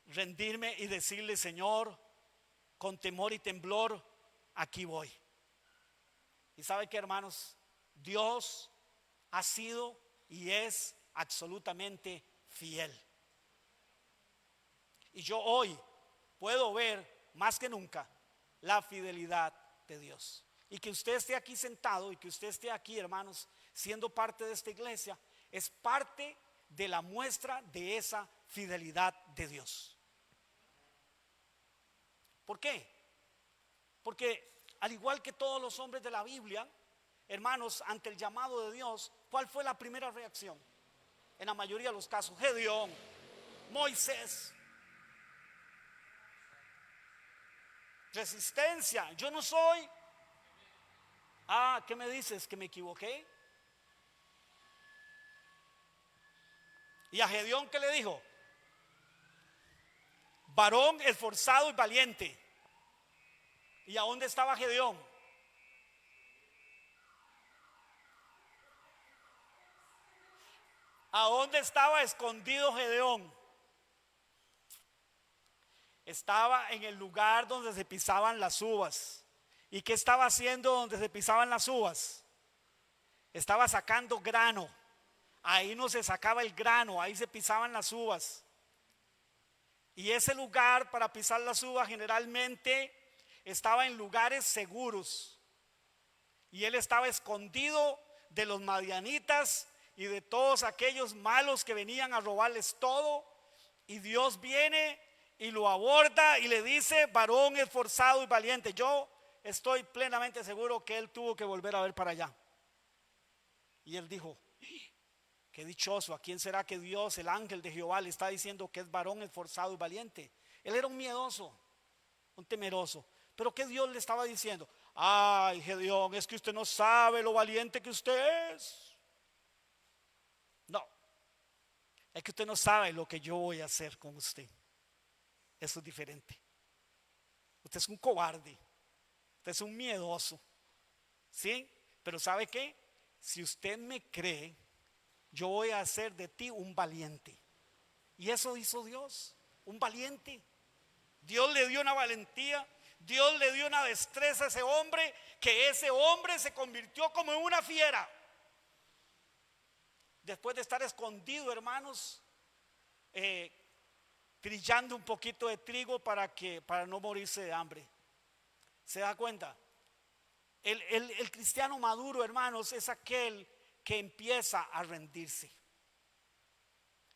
Rendirme y decirle, Señor, con temor y temblor, aquí voy. Y ¿sabe qué, hermanos? Dios ha sido y es absolutamente fiel. Y yo hoy puedo ver más que nunca la fidelidad de Dios. Y que usted esté aquí sentado y que usted esté aquí, hermanos, siendo parte de esta iglesia, es parte de la muestra de esa fidelidad de Dios. ¿Por qué? Porque al igual que todos los hombres de la Biblia, hermanos, ante el llamado de Dios, ¿cuál fue la primera reacción? En la mayoría de los casos, Gedeón, Moisés. Resistencia. Yo no soy. Ah, ¿qué me dices? ¿Que me equivoqué? ¿Y a Gedeón qué le dijo? Varón esforzado y valiente. ¿Y a dónde estaba Gedeón? ¿A dónde estaba escondido Gedeón? Estaba en el lugar donde se pisaban las uvas. ¿Y qué estaba haciendo donde se pisaban las uvas? Estaba sacando grano. Ahí no se sacaba el grano, ahí se pisaban las uvas. Y ese lugar para pisar las uvas generalmente estaba en lugares seguros. Y él estaba escondido de los madianitas y de todos aquellos malos que venían a robarles todo. Y Dios viene y lo aborda y le dice: varón esforzado y valiente. Yo estoy plenamente seguro que él tuvo que volver a ver para allá. Y él dijo: qué dichoso, ¿a quién será que Dios, el ángel de Jehová, le está diciendo que es varón esforzado y valiente? Él era un miedoso, un temeroso. Pero ¿qué Dios le estaba diciendo? Ay, Gedeón, es que usted no sabe lo valiente que usted es. No, es que usted no sabe lo que yo voy a hacer con usted. Eso es diferente. Usted es un cobarde, usted es un miedoso, ¿sí? Pero ¿sabe qué? Si usted me cree, yo voy a hacer de ti un valiente. Y eso hizo Dios, un valiente. Dios le dio una valentía, Dios le dio una destreza a ese hombre, que ese hombre se convirtió como en una fiera. Después de estar escondido, hermanos, trillando un poquito de trigo para no morirse de hambre. ¿Se da cuenta? El cristiano maduro, hermanos, es aquel que empieza a rendirse.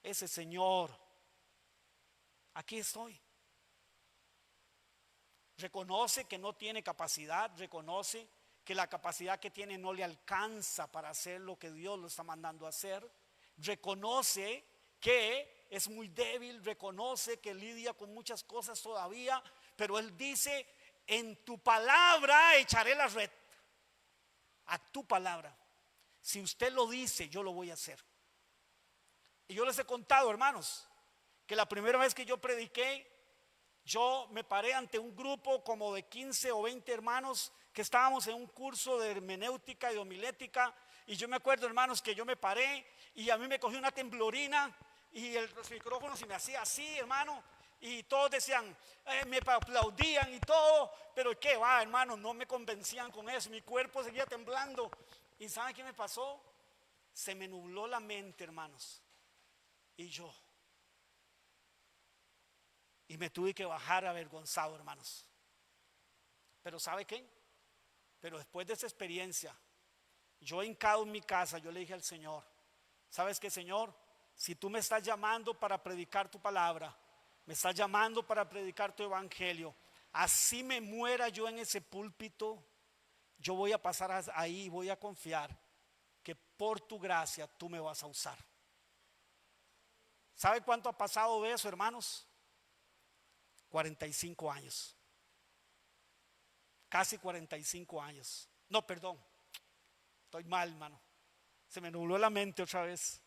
Ese Señor, aquí estoy. Reconoce que no tiene capacidad, reconoce que la capacidad que tiene no le alcanza para hacer lo que Dios lo está mandando a hacer. Reconoce que es muy débil, reconoce que lidia con muchas cosas todavía, pero él dice: en tu palabra echaré la red. A tu palabra. Si usted lo dice, yo lo voy a hacer. Y yo les he contado, hermanos, que la primera vez que yo prediqué, yo me paré ante un grupo como de 15 o 20 hermanos que estábamos en un curso de hermenéutica y homilética. Y yo me acuerdo, hermanos, que yo me paré y a mí me cogió una temblorina y los micrófonos se me hacía así, hermano. Y todos decían, me aplaudían y todo, pero qué va, hermano, no me convencían con eso. Mi cuerpo seguía temblando. ¿Y saben qué me pasó? Se me nubló la mente, hermanos. Y me tuve que bajar avergonzado, hermanos. Pero ¿sabe qué? Pero después de esa experiencia, yo hincado en mi casa, yo le dije al Señor: ¿sabes qué, Señor? Si tú me estás llamando para predicar tu palabra, me estás llamando para predicar tu evangelio, así me muera yo en ese púlpito, yo voy a pasar ahí y voy a confiar que por tu gracia tú me vas a usar. ¿Sabe cuánto ha pasado de eso, hermanos? 45 años. Casi 45 años. No, perdón. Estoy mal, hermano. Se me nubló la mente otra vez.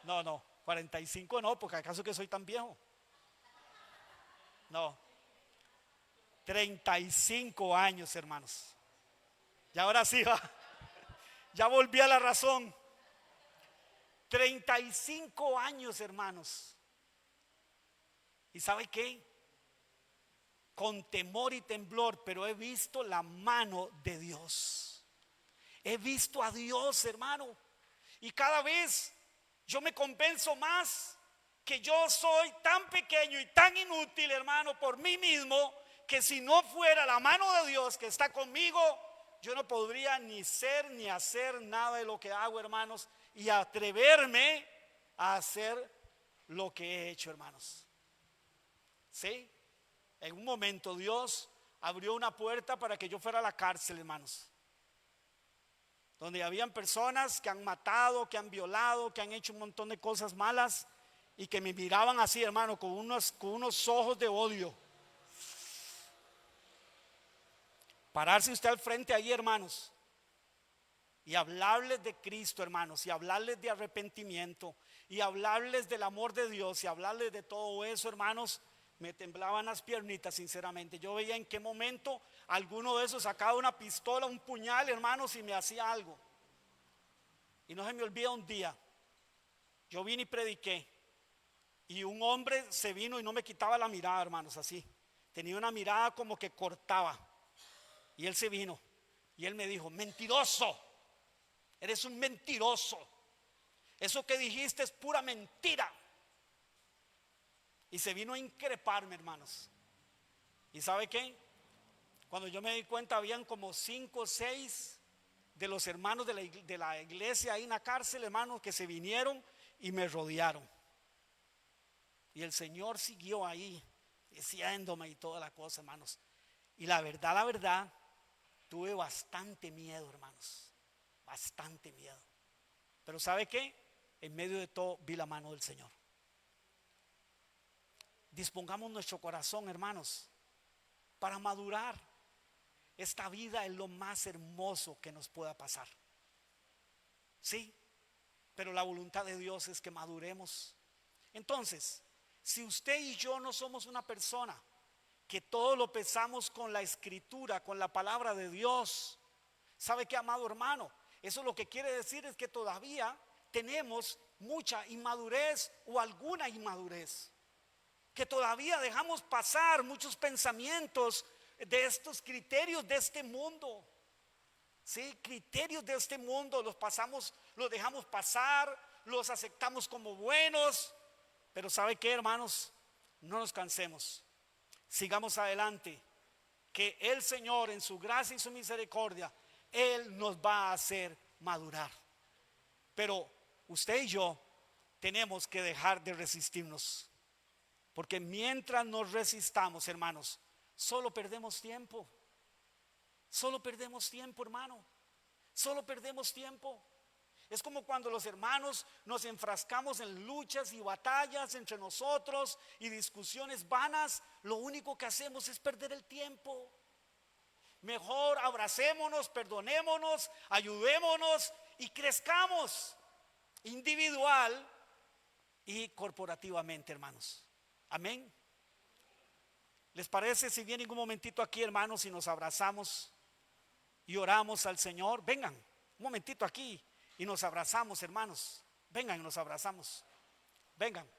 No, 45 no, porque acaso que soy tan viejo. No. 35 años, hermanos. Y ahora sí va. Ya volví a la razón. 35 años, hermanos. ¿Y sabe qué? Con temor y temblor, pero he visto la mano de Dios. He visto a Dios, hermano. Y cada vez yo me convenzo más que yo soy tan pequeño y tan inútil, hermano, por mí mismo, que si no fuera la mano de Dios que está conmigo, yo no podría ni ser ni hacer nada de lo que hago, hermanos, y atreverme a hacer lo que he hecho, hermanos. ¿Sí? En un momento Dios abrió una puerta para que yo fuera a la cárcel, hermanos, donde habían personas que han matado, que han violado, que han hecho un montón de cosas malas y que me miraban así, hermano, con unos ojos de odio. Pararse usted al frente ahí, hermanos, y hablarles de Cristo, hermanos, y hablarles de arrepentimiento, y hablarles del amor de Dios, y hablarles de todo eso, hermanos, me temblaban las piernitas, sinceramente. Yo veía en qué momento alguno de esos sacaba una pistola, un puñal, hermanos, y me hacía algo. Y no se me olvida un día, yo vine y prediqué, y un hombre se vino y no me quitaba la mirada, hermanos, así. Tenía una mirada como que cortaba. Y él se vino y él me dijo: mentiroso, eres un mentiroso, eso que dijiste es pura mentira. Y se vino a increparme, hermanos. ¿Y sabe qué? Cuando yo me di cuenta, habían como 5 o 6 de los hermanos de la iglesia ahí en la cárcel, hermanos, que se vinieron y me rodearon. Y el Señor siguió ahí diciéndome y toda la cosa, hermanos. Y la verdad, tuve bastante miedo, hermanos, bastante miedo. Pero ¿sabe qué? En medio de todo vi la mano del Señor. Dispongamos nuestro corazón, hermanos, para madurar. Esta vida es lo más hermoso que nos pueda pasar. Sí, pero la voluntad de Dios es que maduremos. Entonces, si usted y yo no somos una persona que todo lo pesamos con la escritura, con la palabra de Dios, ¿sabe qué, amado hermano? Eso lo que quiere decir es que todavía tenemos mucha inmadurez o alguna inmadurez, que todavía dejamos pasar muchos pensamientos de estos criterios de este mundo. Sí, criterios de este mundo los dejamos pasar, los aceptamos como buenos. Pero ¿sabe qué, hermanos? No nos cansemos, sigamos adelante, que el Señor en su gracia y su misericordia, Él nos va a hacer madurar. Pero usted y yo tenemos que dejar de resistirnos, porque mientras nos resistamos, hermanos, solo perdemos tiempo. Solo perdemos tiempo, hermano. Solo perdemos tiempo. Es como cuando los hermanos nos enfrascamos en luchas y batallas entre nosotros y discusiones vanas. Lo único que hacemos es perder el tiempo. Mejor abracémonos, perdonémonos, ayudémonos y crezcamos individual y corporativamente, hermanos. Amén. ¿Les parece si vienen un momentito aquí, hermanos, y nos abrazamos y oramos al Señor? Vengan un momentito aquí y nos abrazamos, hermanos. Vengan y nos abrazamos. Vengan.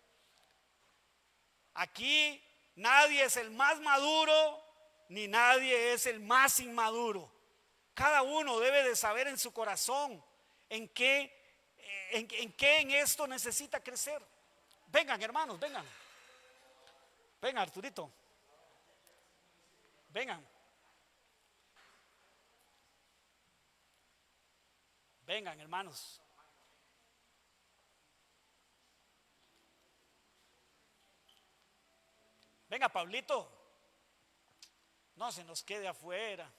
Aquí nadie es el más maduro ni nadie es el más inmaduro. Cada uno debe de saber en su corazón en qué en esto necesita crecer. Vengan, hermanos, vengan. Vengan, Arturito. Vengan. Vengan, hermanos. Venga, Pablito. No se nos quede afuera.